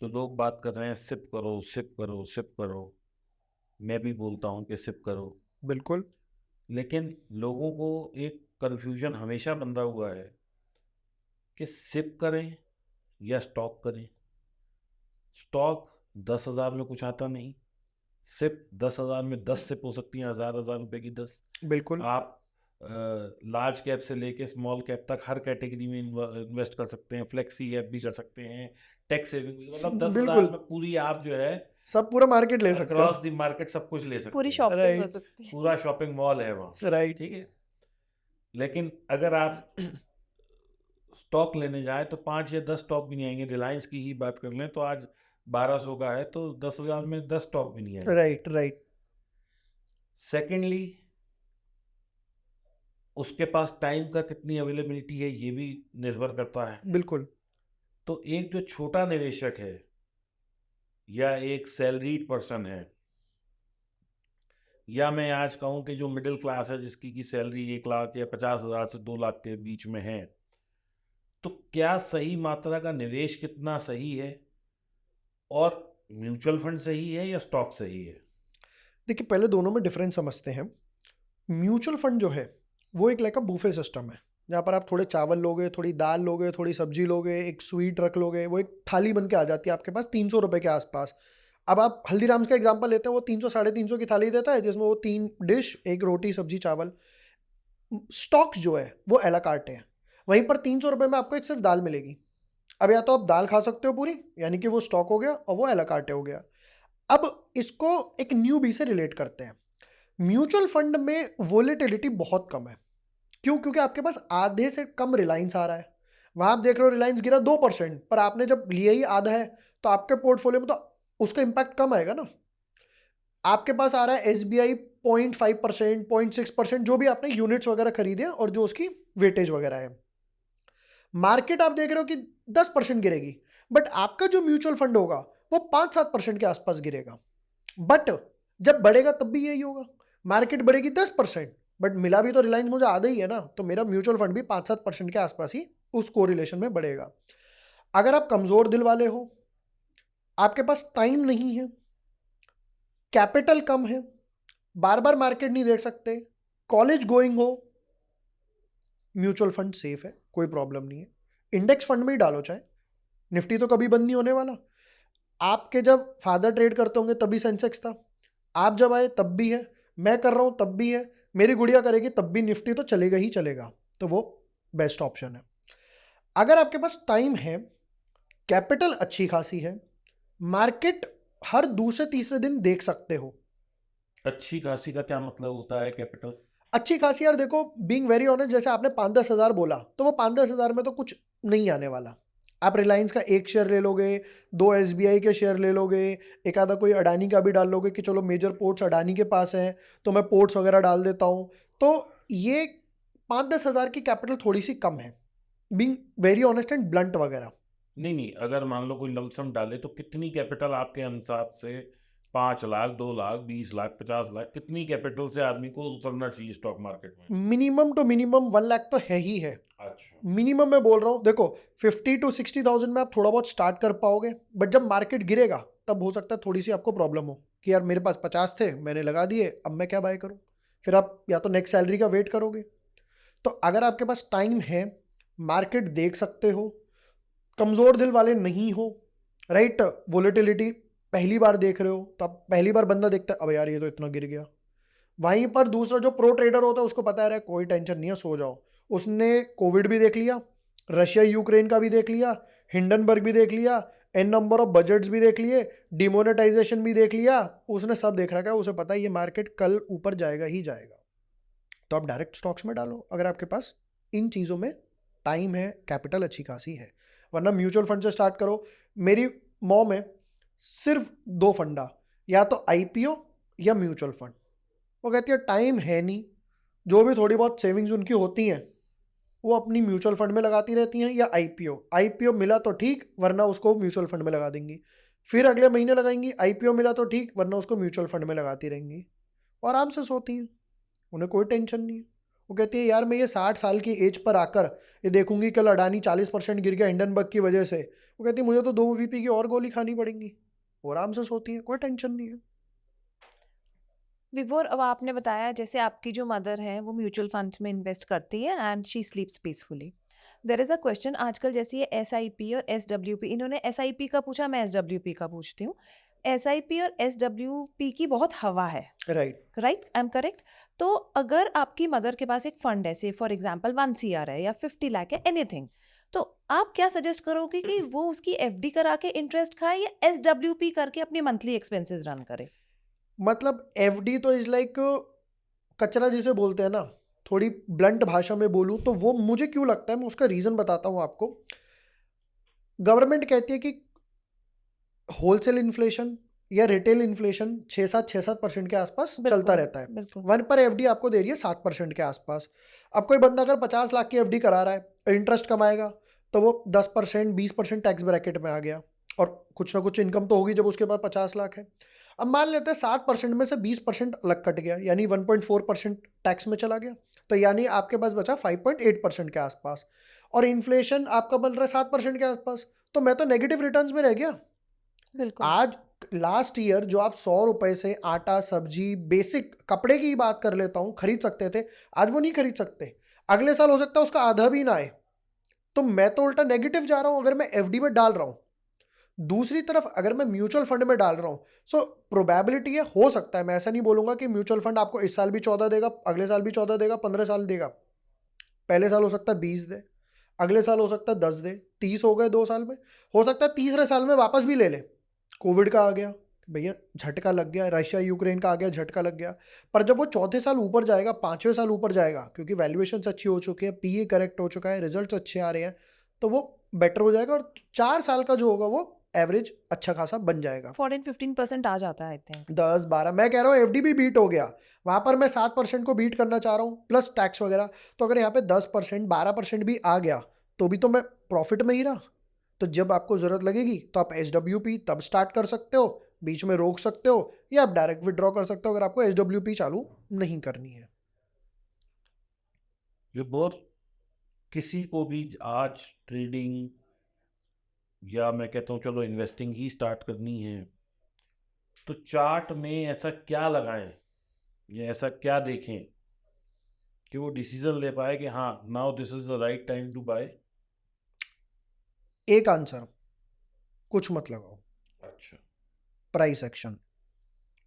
तो लोग बात कर रहे हैं सिप करो सिप करो सिप करो। मैं भी बोलता हूँ कि सिप करो, बिल्कुल लेकिन लोगों को एक कन्फ्यूजन हमेशा बंधा हुआ है कि सिप करें या स्टॉक करें। स्टॉक 10,000 में कुछ आता नहीं, सिप 10,000 में 10 सिप हो सकती हैं, 1,000 रुपए की 10। बिल्कुल आप लार्ज कैप से लेके स्मॉल कैप तक हर कैटेगरी में इन्वेस्ट कर सकते हैं, फ्लेक्सी ऐप भी कर सकते हैं, टैक्स सेविंग भी, मतलब 10,000 बिल्कुल, में पूरी आप जो है सब पूरा मार्केट ले सकते अक्रॉस हो। द मार्केट सब कुछ ले सकते पूरी हैं। शॉपिंग हो राइट सकती है। पूरा शॉपिंग मॉल है वहाँ, राइट ठीक है। लेकिन अगर आप स्टॉक लेने जाए तो 5 या 10 स्टॉक भी नहीं आएंगे। रिलायंस की ही बात कर लें तो आज 1200 का है, तो 10,000 में 10 स्टॉक भी नहीं आएंगे। राइट राइट सेकेंडली, उसके पास टाइम का कितनी अवेलेबिलिटी है ये भी निर्भर करता है। बिल्कुल तो एक जो छोटा निवेशक है या एक सैलरीड पर्सन है, या मैं आज कहूँ कि जो मिडिल क्लास है जिसकी की सैलरी 1 लाख या 50,000 से 2 लाख के बीच में है, तो क्या सही मात्रा का निवेश कितना सही है, और म्यूचुअल फंड सही है या स्टॉक सही है? देखिए, पहले दोनों में डिफरेंस समझते हैं। म्यूचुअल फंड जो है वो एक लाइक का बूफे सिस्टम है, जहाँ पर आप थोड़े चावल लोगे, थोड़ी दाल लोगे, थोड़ी सब्जी लोगे, एक स्वीट रख लोगे, वो एक थाली बन के आ जाती है आपके पास 300 रुपये के आसपास। अब आप हल्दीराम्स का एग्जांपल लेते हैं, वो 300 350 की थाली देता है, जिसमें वो 3 डिश, एक रोटी सब्जी चावल। स्टॉक्स जो है वो एला कार्ट है, वहीं पर 300 रुपये में आपको एक सिर्फ दाल मिलेगी। अब या तो आप दाल खा सकते हो पूरी, यानी कि वो स्टॉक हो गया, और वो एला कार्ट हो गया। अब इसको एक न्यू बी से रिलेट करते हैं। म्यूचुअल फंड में वोलेटिलिटी बहुत कम है। क्यों? क्योंकि आपके पास आधे से कम रिलायंस आ रहा है। वहां आप देख रहे हो रिलायंस गिरा 2%, पर आपने जब लिया ही आधा है, तो आपके पोर्टफोलियो में तो उसका इंपैक्ट कम आएगा ना। आपके पास आ रहा है SBI 0.5%, 0.6%, जो भी आपने यूनिट्स वगैरह खरीदे और जो उसकी वेटेज वगैरह है। मार्केट आप देख रहे हो कि 10% गिरेगी, बट आपका जो म्यूचुअल फंड होगा वो 5-7% के आसपास गिरेगा। बट जब बढ़ेगा तब भी यही होगा, मार्केट बढ़ेगी 10%, बट मिला भी तो रिलायंस मुझे आधा ही है ना, तो मेरा म्यूचुअल फंड भी 5-7% के आसपास ही उस कोरिलेशन में बढ़ेगा। अगर आप कमजोर दिल वाले हो, आपके पास टाइम नहीं है, कैपिटल कम है, बार बार मार्केट नहीं देख सकते, कॉलेज गोइंग हो, म्यूचुअल फंड सेफ है, कोई प्रॉब्लम नहीं है। इंडेक्स फंड में ही डालो चाहे, निफ्टी तो कभी बंद नहीं होने वाला। आपके जब फादर ट्रेड करते होंगे तभी सेंसेक्स था, आप जब आए तब भी है, मैं कर रहा हूं तब भी है, मेरी गुड़िया करेगी तब भी निफ्टी तो चलेगा ही चलेगा। तो वो बेस्ट ऑप्शन है। अगर आपके पास टाइम है कैपिटल अच्छी खासी है, मार्केट हर दूसरे तीसरे दिन देख सकते हो। अच्छी खासी का क्या मतलब होता है कैपिटल? अच्छी खासी यार देखो, बीइंग वेरी ऑनेस्ट, जैसे आपने 5-10 हज़ार बोला, तो वो 5-10 हज़ार में तो कुछ नहीं आने वाला। आप रिलायंस का एक शेयर ले लोगे, 2 एसबीआई के शेयर ले लोगे, एक आधा कोई अडानी का भी डाल लोगे कि चलो मेजर पोर्ट्स अडानी के पास हैं, तो मैं पोर्ट्स वगैरह डाल देता हूँ। तो ये 5-10 हज़ार की कैपिटल थोड़ी सी कम है, being very honest and blunt वगैरह। नहीं नहीं, अगर मान लो कोई लमसम डाले तो कितनी कैपिटल आपके हिसाब से? 5 लाख, 2 लाख, 20 लाख, 50 लाख, कितनी कैपिटल से आदमी को उतरना चाहिए स्टॉक मार्केट में? मिनिमम टू मिनिमम 1 लाख तो है ही है। अच्छा। मिनिमम मैं बोल रहा हूँ, देखो 50 to 60,000 में आप थोड़ा बहुत स्टार्ट कर पाओगे, बट जब मार्केट गिरेगा तब हो सकता है थोड़ी सी आपको प्रॉब्लम हो कि यार मेरे पास 50 थे, मैंने लगा दिए, अब मैं क्या बाय करूँ। फिर आप या तो नेक्स्ट सैलरी का वेट करोगे। तो अगर आपके पास टाइम है, मार्केट देख सकते हो, कमज़ोर दिल वाले नहीं हो, राइट, वोलेटिलिटी पहली बार देख रहे हो, तो आप पहली बार बंदा देखता है अब यार ये तो इतना गिर गया। वहीं पर दूसरा जो प्रो ट्रेडर होता है उसको पता है कोई टेंशन नहीं है, सो जाओ। उसने कोविड भी देख लिया, रशिया यूक्रेन का भी देख लिया, हिंडनबर्ग भी देख लिया, एन नंबर ऑफ बजट्स भी देख लिए, डिमोनेटाइजेशन भी देख लिया, उसने सब देख रखा है, उसे पता है ये मार्केट कल ऊपर जाएगा ही जाएगा। तो आप डायरेक्ट स्टॉक्स में डालो अगर आपके पास इन चीज़ों में टाइम है, कैपिटल अच्छी खासी है, वरना म्यूचुअल फंड से स्टार्ट करो। मेरी मॉम है, सिर्फ 2 फंडा, या तो आईपीओ या म्यूचुअल फंड। वो कहती है टाइम है नहीं, जो भी थोड़ी बहुत सेविंग्स उनकी होती हैं वो अपनी म्यूचुअल फंड में लगाती रहती हैं या आईपीओ मिला तो ठीक, वरना उसको म्यूचुअल फंड में लगा देंगी। फिर अगले महीने लगाएंगी, आईपीओ मिला तो ठीक, वरना उसको म्यूचुअल फंड में लगाती रहेंगी और आराम से सोती हैं, उन्हें कोई टेंशन नहीं है। वो कहती है यार मैं ये 60 साल की एज पर आकर ये देखूंगी कल अडानी 40% गिर गया हिंडनबर्ग की वजह से, वो कहती है मुझे तो 2 बीपी की और गोली खानी पड़ेंगी। वो आराम से सोती है, कोई टेंशन नहीं है। विभोर, अब आपने बताया जैसे आपकी जो मदर है वो म्यूचुअल फंड्स में इन्वेस्ट करती है and she sleeps peacefully. There is a question, आजकल जैसे ये एसआईपी और एसडब्ल्यूपी, इन्होंने एसआईपी का पूछा, मैं एसडब्ल्यूपी का पूछती हूँ। एसआईपी और एसडब्ल्यूपी की बहुत हवा है, right. Right? I am correct? तो अगर आपकी मदर के पास एक फंड है, से फॉर एग्जांपल 1 सीआर है या 50 लाख है, एनीथिंग, तो आप क्या सजेस्ट करोगे कि वो उसकी एफडी करा के इंटरेस्ट खाए या एसडब्ल्यूपी करके अपनी मंथली एक्सपेंसेस रन करे? मतलब एफडी तो इज लाइक कचरा जिसे बोलते हैं ना, थोड़ी ब्लंट भाषा में बोलूँ तो वो मुझे क्यों लगता है, मैं उसका रीज़न बताता हूँ आपको। गवर्नमेंट कहती है कि होलसेल इन्फ्लेशन या रिटेल इन्फ्लेशन 6-7% के आसपास चलता बिल्कुल, रहता है। बिल्कुल। वन पर एफडी आपको दे रही है 7% के आसपास। अब कोई बंदा अगर 50 लाख की एफडी करा रहा है, इंटरेस्ट कमाएगा, तो वो 10% 20% टैक्स ब्रैकेट में आ गया, और कुछ ना कुछ इनकम तो होगी जब उसके पास 50 लाख है। अब मान लेते हैं 7% में से 20% अलग कट गया, यानी 1.4% टैक्स में चला गया, तो यानी आपके पास बचा 5.8% के आसपास, और इन्फ्लेशन आपका बन रहा है 7% के आसपास, तो मैं तो नेगेटिव रिटर्न्स में रह गया। बिल्कुल। आज लास्ट ईयर जो आप 100 रुपए से आटा, सब्जी, बेसिक कपड़े की बात कर लेता हूँ, खरीद सकते थे, आज वो नहीं खरीद सकते। अगले साल हो सकता है उसका आधा भी ना आए, तो मैं तो उल्टा नेगेटिव जा रहा हूँ अगर मैं एफडी में डाल रहा हूँ। दूसरी तरफ अगर मैं म्यूचुअल फंड में डाल रहा हूँ, सो प्रोबेबिलिटी है, हो सकता है, मैं ऐसा नहीं बोलूंगा कि म्यूचुअल फंड आपको इस साल भी 14 देगा, अगले साल भी 14 देगा, 15 साल देगा। पहले साल हो सकता है 20 दे, अगले साल हो सकता है 10 दे, 30 हो गए 2 साल में, हो सकता है तीसरे साल में वापस भी ले ले। कोविड का आ गया भैया, झटका लग गया, रशिया यूक्रेन का आ गया, झटका लग गया। पर जब वो चौथे साल ऊपर जाएगा, 5वें साल ऊपर जाएगा, क्योंकि वैल्यूएशंस अच्छी हो चुकी है, पीए करेक्ट हो चुका है, रिजल्ट्स अच्छे आ रहे हैं, तो वो बेटर हो जाएगा, और 4 साल का जो होगा वो एवरेज अच्छा खासा बन जाएगा। 14-15% आ जाता है, आई थिंक। 10-12, मैं कह रहा हूँ एफडी भी बीट हो गया, वहाँ पर मैं 7% को बीट करना चाह रहा हूँ प्लस टैक्स वगैरह, तो अगर यहाँ पे 10% 12% भी आ गया तो भी तो मैं प्रॉफिट में ही रहा। तो जब आपको ज़रूरत लगेगी तो आप एसडब्ल्यूपी तब स्टार्ट कर सकते हो, बीच में रोक सकते हो, या आप डायरेक्ट विड्रॉ कर सकते हो अगर आपको एसडब्ल्यूपी चालू नहीं करनी है। विभोर, किसी को भी आज ट्रेडिंग या मैं कहता हूँ चलो इन्वेस्टिंग ही स्टार्ट करनी है, तो चार्ट में ऐसा क्या लगाएं या ऐसा क्या देखें कि वो डिसीजन ले पाए कि हाँ now this is the right time to buy? एक आंसर, कुछ मत लगाओ, अच्छा। Price action.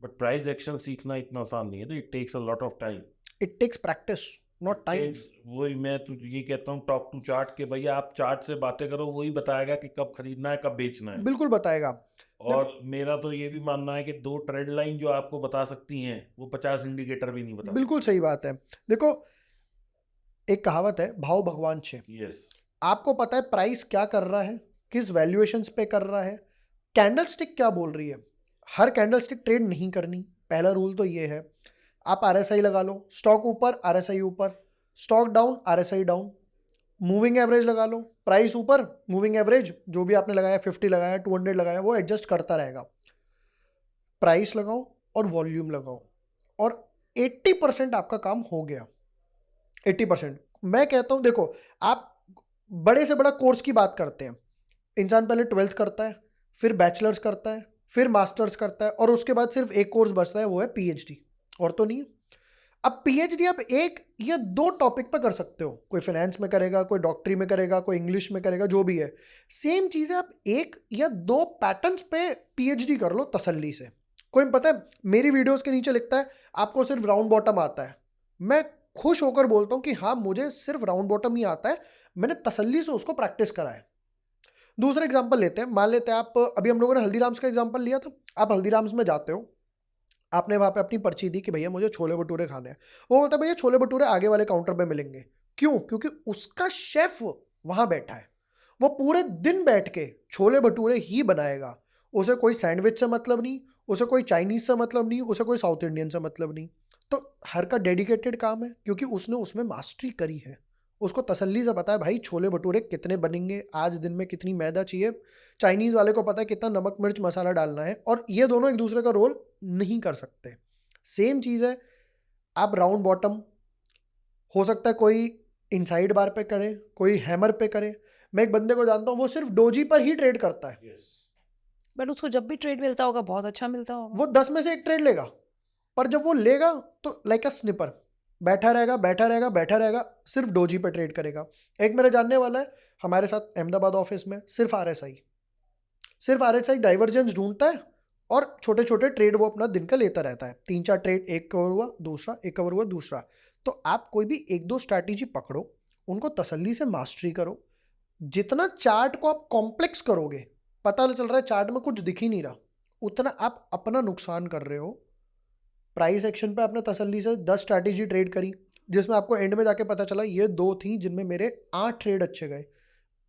But price action सीखना इतना आसान नहीं है, तो it takes a lot of time. It takes practice, not time. वही मैं तो ये कहता हूँ टॉक टू चार्ट के भैया आप चार्ट से बातें करो, वही बताएगा कि कब खरीदना है कब बेचना है। बिल्कुल बताएगा। और देखो मेरा तो ये भी मानना है कि 2 ट्रेंड लाइन जो आपको बता सकती हैं वो 50 इंडिकेटर भी नहीं बता बिल्कुल सही बात है। देखो एक कहावत है, भाव भगवान छे। सकती। यस। आपको पता है प्राइस क्या कर रहा है, किस वैल्यूएशंस पे कर रहा है, कैंडलस्टिक क्या बोल रही है। हर कैंडलस्टिक ट्रेड नहीं करनी, पहला रूल तो ये है। आप आरएसआई लगा लो, स्टॉक ऊपर आरएसआई ऊपर, stock down RSI down, moving average लगा लो, प्राइस ऊपर मूविंग एवरेज जो भी आपने लगाया 50 लगाया 200 लगाया वो एडजस्ट करता रहेगा। प्राइस लगाओ और वॉल्यूम लगाओ और 80% आपका काम हो गया। 80% मैं कहता हूं, देखो आप बड़े से बड़ा कोर्स की बात करते हैं, इंसान पहले 12th करता है, फिर बैचलर्स करता है, फिर मास्टर्स करता है और उसके बाद सिर्फ एक कोर्स बचता है, वो है पीएचडी, और तो नहीं है। अब पीएचडी आप एक या दो टॉपिक पर कर सकते हो, कोई फाइनेंस में करेगा, कोई डॉक्टरी में करेगा, कोई इंग्लिश में करेगा, जो भी है सेम चीज़ है। आप एक या दो पैटर्न्स पे पीएचडी कर लो तसल्ली से। कोई पता है मेरी वीडियोस के नीचे लिखता है आपको सिर्फ राउंड बॉटम आता है, मैं खुश होकर बोलता हूँ कि हाँ मुझे सिर्फ राउंड बॉटम ही आता है, मैंने तसल्ली से उसको प्रैक्टिस करा है। दूसरा एग्जाम्पल लेते हैं, मान लेते हैं आप, अभी हम लोगों ने हल्दीराम्स का एग्जाम्पल लिया था। आप हल्दीराम्स में जाते हो, आपने वहाँ पे अपनी पर्ची दी कि भैया मुझे छोले भटूरे खाने हैं, वो बोलता है भैया छोले भटूरे आगे वाले काउंटर पे मिलेंगे। क्यों? क्योंकि उसका शेफ वहाँ बैठा है, वो पूरे दिन बैठ के छोले भटूरे ही बनाएगा। उसे कोई सैंडविच से मतलब नहीं, उसे कोई चाइनीज से मतलब नहीं, उसे कोई साउथ इंडियन से मतलब नहीं। तो हर का डेडिकेटेड काम है क्योंकि उसने उसमें मास्टरी करी है। उसको तसल्ली से पता है भाई छोले भटूरे कितने बनेंगे, आज दिन में कितनी मैदा चाहिए। चाइनीज़ वाले को पता है कितना नमक मिर्च मसाला डालना है, और ये दोनों एक दूसरे का रोल नहीं कर सकते। सेम चीज़ है, आप राउंड बॉटम हो सकता है कोई इनसाइड बार पे करे, कोई हैमर पे करे। मैं एक बंदे को जानता हूँ वो सिर्फ डोजी पर ही ट्रेड करता है। यस। बट उसको जब भी ट्रेड मिलता होगा बहुत अच्छा मिलता होगा। वो 10 में से एक ट्रेड लेगा, पर जब वो लेगा तो लाइक अ स्निपर बैठा रहेगा बैठा रहेगा बैठा रहेगा, सिर्फ डोजी पर ट्रेड करेगा। एक मेरा जानने वाला है हमारे साथ अहमदाबाद ऑफिस में, सिर्फ आरएसआई डाइवर्जेंस ढूंढता है और छोटे छोटे ट्रेड वो अपना दिन का लेता रहता है। 3-4 ट्रेड, एक कवर हुआ दूसरा, एक कवर हुआ दूसरा। तो आप कोई भी एक दो स्ट्रैटेजी पकड़ो, उनको तसल्ली से मास्टरी करो। जितना चार्ट को आप कॉम्प्लेक्स करोगे, पता चल रहा है चार्ट में कुछ दिख ही नहीं रहा, उतना आप अपना नुकसान कर रहे हो। प्राइस एक्शन पे आपने तसल्ली से 10 स्ट्रैटेजी ट्रेड करी, जिसमें आपको एंड में जाके पता चला ये 2 थी जिनमें मेरे 8 ट्रेड अच्छे गए।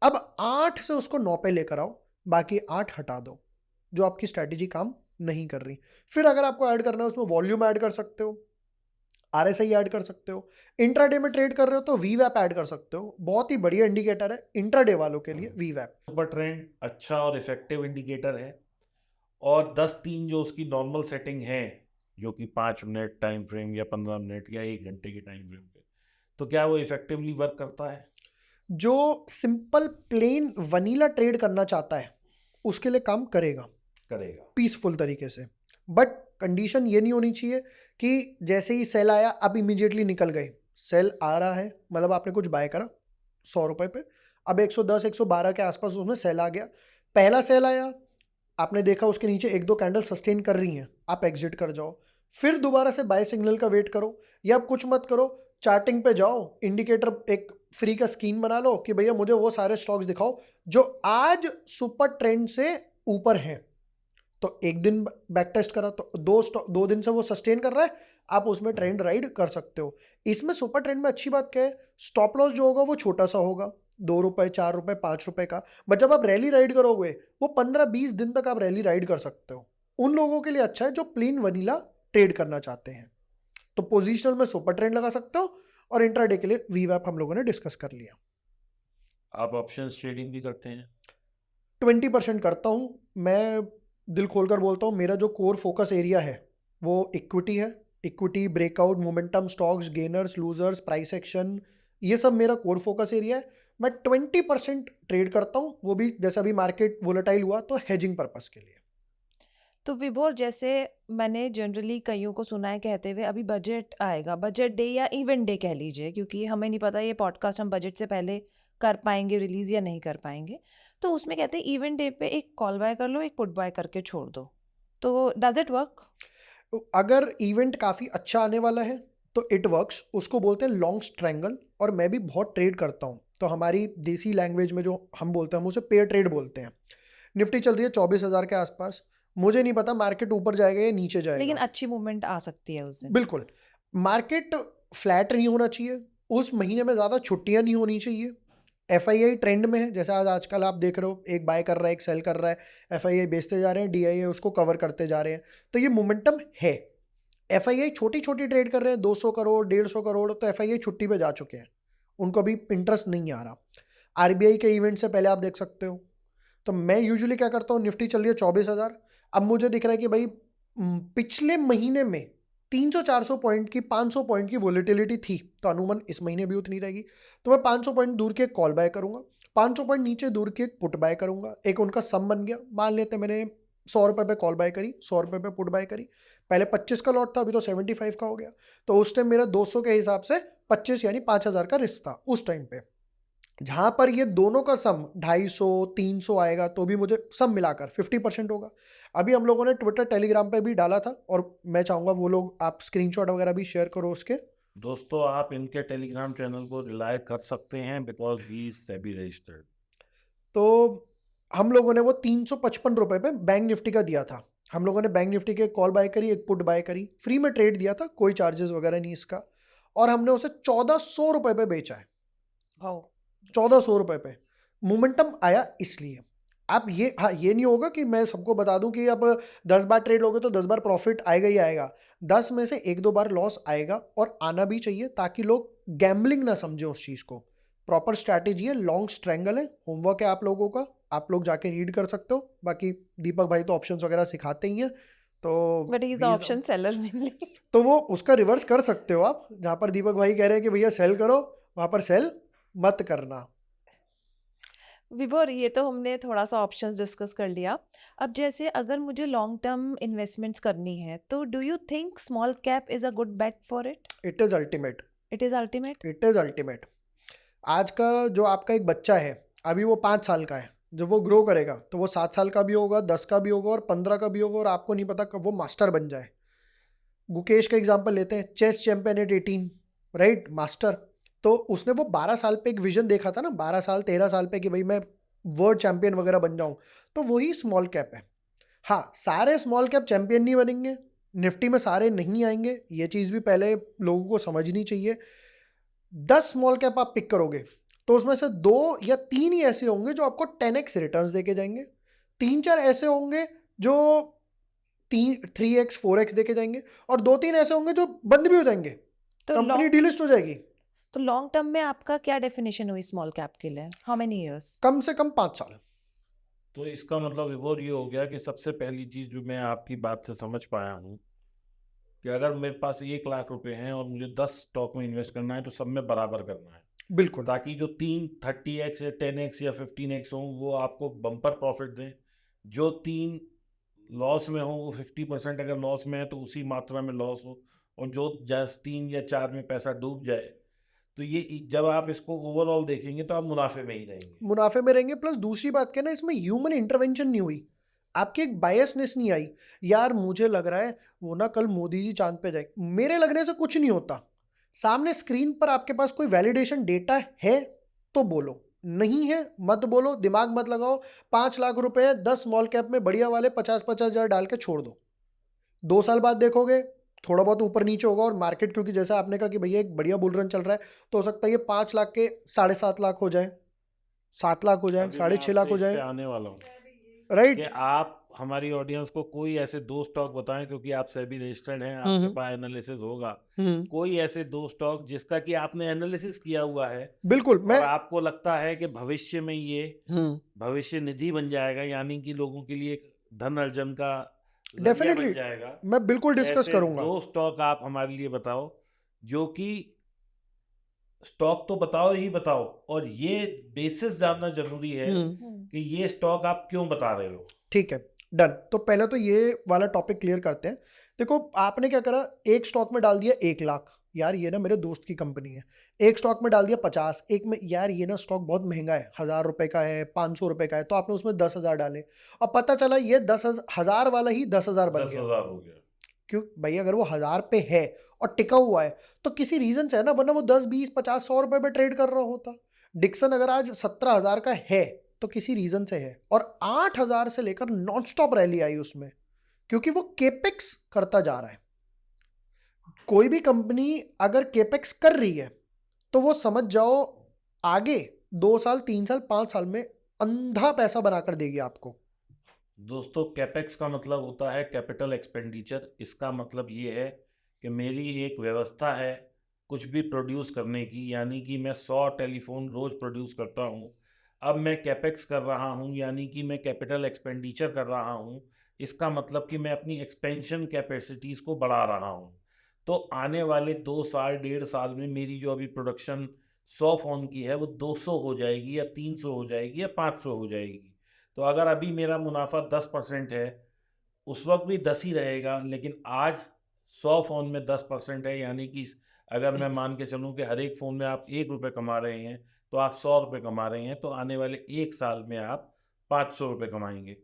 अब 8 से उसको 9 पे लेकर आओ, बाकी 8 हटा दो जो आपकी स्ट्रैटेजी काम नहीं कर रही। फिर अगर आपको ऐड करना है उसमें वॉल्यूम ऐड कर सकते हो, आरएसआई ऐड कर सकते हो। इंट्राडे में ट्रेड कर रहे हो तो वीवैप ऐड कर सकते हो, बहुत ही बढ़िया इंडिकेटर है इंट्राडे वालों के लिए वीवैप। सुपर ट्रेंड अच्छा और इफेक्टिव इंडिकेटर है। और 10-3 जो उसकी नॉर्मल सेटिंग है, जो कि 5 मिनट टाइम फ्रेम या 15 मिनट या 1 घंटे के टाइम फ्रेम पे, तो क्या वो इफेक्टिवली वर्क करता है? जो सिंपल प्लेन वनीला ट्रेड करना चाहता है उसके लिए काम करेगा पीसफुल तरीके से, बट कंडीशन ये नहीं होनी चाहिए कि जैसे ही सेल आया अब इमीडिएटली निकल गए। सेल आ रहा है मतलब आपने कुछ बाय करा 100 रुपए पे, अब 110 112 के आसपास उसमें सेल आ गया। पहला सेल आया, आपने देखा उसके नीचे एक दो कैंडल सस्टेन कर रही हैं, आप एग्जिट कर जाओ। फिर दोबारा से बाय सिग्नल का वेट करो, या आप कुछ मत करो, चार्टिंग पे जाओ, इंडिकेटर एक फ्री का स्कीम बना लो कि भैया मुझे वो सारे स्टॉक्स दिखाओ जो आज सुपर ट्रेंड से ऊपर हैं। तो एक दिन बैक टेस्ट करा तो 2 दिन से वो सस्टेन कर रहा है, आप उसमें ट्रेंड राइड कर सकते हो। इसमें सुपर ट्रेंड में अच्छी बात क्या है, स्टॉप लॉस जो होगा वो छोटा सा होगा, 2 रुपए 4 रुपए 5 रुपए का। बट जब आप रैली राइड करोगे वो 15-20 दिन तक आप रैली राइड कर सकते हो। उन लोगों के लिए अच्छा है जो प्लेन वनीला ट्रेड करना चाहते हैं। तो पोजिशनल में सुपर ट्रेंड लगा सकते हो, और इंट्राडे के लिए वीवैप हम लोगों ने डिस्कस कर लिया। आप ऑप्शंस ट्रेडिंग भी करते हैं? 20% करता हूँ मैं, दिल खोलकर बोलता हूँ। मेरा जो कोर फोकस एरिया है वो इक्विटी है। Equity, breakout, momentum stocks, gainers losers, price action, ये सब मेरा कोर फोकस एरिया है। मैं 20% ट्रेड करता हूँ, वो भी जैसा भी मार्केट वोलेटाइल हुआ तो हेजिंग पर्पस के लिए। तो विभोर, जैसे मैंने जनरली कईयों को सुना है कहते हुए अभी बजट आएगा, बजट डे या इवेंट डे कह लीजिए, क्योंकि हमें नहीं पता ये पॉडकास्ट हम बजट से पहले कर पाएंगे रिलीज या नहीं कर पाएंगे। तो उसमें कहते हैं इवेंट डे पे एक कॉल बाय कर लो, एक पुट बाय करके छोड़ दो। तो डज इट वर्क? अगर इवेंट काफ़ी अच्छा आने वाला है तो इट वर्क्स, उसको बोलते हैं लॉन्ग स्ट्रैंगल। और मैं भी बहुत ट्रेड करता हूँ, तो हमारी देसी लैंग्वेज में जो हम बोलते हैं हम उसे पेयर ट्रेड बोलते हैं। निफ्टी चल रही है 24,000 के आसपास, मुझे नहीं पता मार्केट ऊपर जाएगा या नीचे लेकिन जाएगा। अच्छी मूवमेंट आ सकती है उस दिन। बिल्कुल, मार्केट फ्लैट नहीं होना चाहिए, उस महीने में ज़्यादा छुट्टियां नहीं होनी चाहिए। एफआईआई ट्रेंड में है, जैसे आज आजकल आप देख रहे हो, एक बाय कर रहा है एक सेल कर रहा है, एफआईआई बेचते जा रहे हैं, डीआईए उसको कवर करते जा रहे हैं, तो ये मोमेंटम है। एफआईआई छोटी छोटी ट्रेड कर रहे हैं, 200 करोड़ 150 करोड़, तो एफआईआई छुट्टी पे जा चुके हैं, उनको अभी इंटरेस्ट नहीं आ रहा। आरबीआई के इवेंट से पहले आप देख सकते हो। तो मैं यूजुअली क्या करता हूँ, निफ्टी चल रही है 24,000, अब मुझे दिख रहा है कि भाई पिछले महीने में 300-400 पॉइंट की 500 पॉइंट की वोलेटिलिटी थी, तो अनुमान इस महीने भी उतनी रहेगी, तो मैं 500 पॉइंट दूर की एक कॉल बाय करूंगा, 500 पॉइंट नीचे दूर की एक पुट बाय करूंगा। एक उनका सम बन गया, मान लेते मैंने 100 रुपये पे कॉल बाय करी, 100 रुपये पे पुट बाय करी, पहले 25 का लॉट था, अभी तो 75 का हो गया, तो उस टाइम मेरा 200 के हिसाब से 25 यानी 5,000 का रिस्क था उस टाइम पे। जहां पर ये दोनों का सम 250-300 आएगा तो भी मुझे सब मिलाकर 50% होगा। अभी हम लोगों ने ट्विटर टेलीग्राम पे भी डाला था, और मैं चाहूंगा वो लोग आप स्क्रीनशॉट वगैरह भी शेयर करो उसके। दोस्तों, आप इनके टेलीग्राम चैनल को रिलाय कर सकते हैं because he is SEBI registered. तो हम लोगों ने वो 355 रुपए पे बैंक निफ्टी का दिया था, हम लोगों ने बैंक निफ्टी के कॉल बाय करी, एक पुट बाय करी, फ्री में ट्रेड दिया था, कोई चार्जेस वगैरह नहीं इसका, और हमने उसे 1,400 रुपए पे बेचा है। वाओ। 1,400 रुपए पे मोमेंटम आया इसलिए। अब ये, हाँ, ये नहीं होगा कि मैं सबको बता दूं कि अब 10 बार ट्रेड लोगे तो 10 बार प्रॉफिट आएगा ही आएगा, 10 में से 1-2 बार लॉस आएगा, और आना भी चाहिए ताकि लोग गैम्बलिंग ना समझें उस चीज़ को। प्रॉपर स्ट्रैटेजी है, लॉन्ग स्ट्रैंगल है, होमवर्क है आप लोगों का, आप लोग जाके रीड कर सकते हो। बाकी दीपक भाई तो ऑप्शंस वगैरह सिखाते ही हैं, तो but he is please, option seller mainly. तो वो उसका रिवर्स कर सकते हो आप, जहाँ पर दीपक भाई कह रहे हैं कि भैया सेल करो, वहाँ पर सेल मत करना। विभोर, ये तो हमने थोड़ा सा ऑप्शंस डिस्कस कर लिया। अब जैसे अगर मुझे लॉन्ग टर्म इन्वेस्टमेंट्स करनी है, तो do you think small cap is a good bet for it? It is ultimate, it is ultimate. It is ultimate. आज का जो आपका एक बच्चा है, अभी वो 5 साल का है, जब वो ग्रो करेगा तो वो 7 साल का भी होगा, 10 का भी होगा, और 15 का भी होगा, और आपको नहीं पता कब वो मास्टर बन जाए। गुकेश का एग्जांपल लेते हैं, chess champion at 18, right, master. तो उसने वो 12 साल पे एक विजन देखा था ना, 12 साल 13 साल पे, कि भाई मैं वर्ल्ड चैंपियन वगैरह बन जाऊं, तो वही स्मॉल कैप है। हाँ, सारे स्मॉल कैप चैंपियन नहीं बनेंगे, निफ्टी में सारे नहीं आएंगे, ये चीज़ भी पहले लोगों को समझनी चाहिए। 10 स्मॉल कैप आप पिक करोगे तो उसमें से 2 या 3 ही ऐसे होंगे जो आपको 10x रिटर्न्स देके जाएंगे, 3-4 ऐसे होंगे जो 3x 4x देके जाएंगे, और 2-3 ऐसे होंगे जो बंद भी हो जाएंगे, तो कंपनी लॉन्ग डीलिस्ट हो जाएगी। तो लॉन्ग टर्म में आपका क्या डेफिनेशन हुई स्मॉल कैप के लिए? How many years? कम से कम 5 साल। तो इसका मतलब विभोर ये हो गया कि सबसे पहली चीज जो मैं आपकी बात से समझ पाया हूँ कि अगर मेरे पास 1 लाख रुपए हैं और मुझे 10 स्टॉक में इन्वेस्ट करना है तो सब में बराबर करना है, बिल्कुल, ताकि जो 30x या 10x या 15x हो वो आपको बम्पर प्रॉफिट दें, जो 3 लॉस में हो वो 50% अगर लॉस में है तो उसी मात्रा में लॉस हो, और जो जस्ट 3 या 4 में पैसा डूब जाए, तो ये जब आप इसको ओवरऑल देखेंगे तो आप मुनाफे में ही रहेंगे। मुनाफे में रहेंगे। प्लस दूसरी बात क्या है ना, इसमें ह्यूमन इंटरवेंशन नहीं हुई, आपकी एक बायसनेस नहीं आई, यार मुझे लग रहा है वो ना कल मोदी जी चांद पे जाए, मेरे लगने से कुछ नहीं होता। सामने स्क्रीन पर आपके पास कोई वैलिडेशन डेटा है तो बोलो, नहीं है मत बोलो, दिमाग मत लगाओ। 5 लाख रुपए 10 स्मॉल कैप में बढ़िया वाले 50-50 हज़ार डाल के छोड़ दो, 2 साल बाद देखोगे थोड़ा बहुत ऊपर नीचे होगा, और मार्केट क्योंकि जैसे आपने कहा कि भैया एक बढ़िया बुल रन चल रहा है, तो हो सकता है ये 5 लाख के 7.5 लाख हो जाए, 7 लाख हो जाए, अभी मैं 6.5 लाख आपसे हो इस जाए, पे आने वाला हूँ राइट। कि आप हमारी ऑडियंस को कोई ऐसे 2 स्टॉक बताएं, क्योंकि आप सेबी रजिस्टर्ड हैं, आपके हम्म पास एनालिसिस होगा, हम्म कोई ऐसे 2 स्टॉक जिसका कि आपने एनालिसिस किया हुआ है बिल्कुल। मैं और आपको लगता है कि भविष्य में ये भविष्य निधि बन जाएगा, यानी कि लोगों के लिए एक धन अर्जन का जरिया डेफिनेटली बन जाएगा, मैं बिल्कुल डिस्कस ऐसे करूंगा। 2 स्टॉक आप हमारे लिए बताओ, जो कि स्टॉक तो बताओ ही बताओ, और ये बेसिस जानना जरूरी है कि ये स्टॉक आप क्यों बता रहे हो। ठीक है, डन। तो पहले तो ये वाला टॉपिक क्लियर करते हैं। देखो आपने क्या करा, एक स्टॉक में डाल दिया 1 लाख, यार ये ना मेरे दोस्त की कंपनी है। एक स्टॉक में डाल दिया 50, एक में यार ये ना स्टॉक बहुत महंगा है, 1,000 रुपए का है, 500 रुपए का है, तो आपने उसमें 10,000 डाले, और पता चला ये 10,000 वाला ही 10,000 बन गया। 10,000 हो गया। क्यों भाई, अगर वो 1000 पे है और टिका हुआ है तो किसी रीजन से है ना, वरना वो 10 20 50 100 रुपए पे ट्रेड कर रहा होता। डिक्सन अगर आज 17,000 का है तो किसी रीजन से है, और 8,000 से लेकर नॉन स्टॉप रैली आई उसमें, क्योंकि वो केपेक्स करता जा रहा है। कोई भी कंपनी अगर केपेक्स कर रही है तो वो समझ जाओ आगे 2 साल 3 साल 5 साल में अंधा पैसा बनाकर देगी आपको। दोस्तों, कैपेक्स का मतलब होता है कैपिटल एक्सपेंडिचर। इसका मतलब ये है कि मेरी एक व्यवस्था है कुछ भी प्रोड्यूस करने की, यानी कि मैं 100 टेलीफोन रोज़ प्रोड्यूस करता हूँ। अब मैं कैपेक्स कर रहा हूँ, यानी कि मैं कैपिटल एक्सपेंडिचर कर रहा हूँ। इसका मतलब कि मैं अपनी एक्सपेंशन कैपेसिटीज़ को बढ़ा रहा हूँ। तो आने वाले 2 साल 1.5 साल में मेरी जो अभी प्रोडक्शन 100 फ़ोन की है वो 200 हो जाएगी, या 300 हो जाएगी, या 500 हो जाएगी। तो अगर अभी मेरा मुनाफा 10% है, उस वक्त भी 10 ही रहेगा, लेकिन आज 100 फ़ोन में 10% है, यानी कि अगर मैं मान के चलूँ कि हर एक फ़ोन में आप 1 रुपये कमा रहे हैं, तो आप 100 रुपये कमा रहे हैं, तो आने वाले 1 साल में आप 500 रुपये कमाएंगे।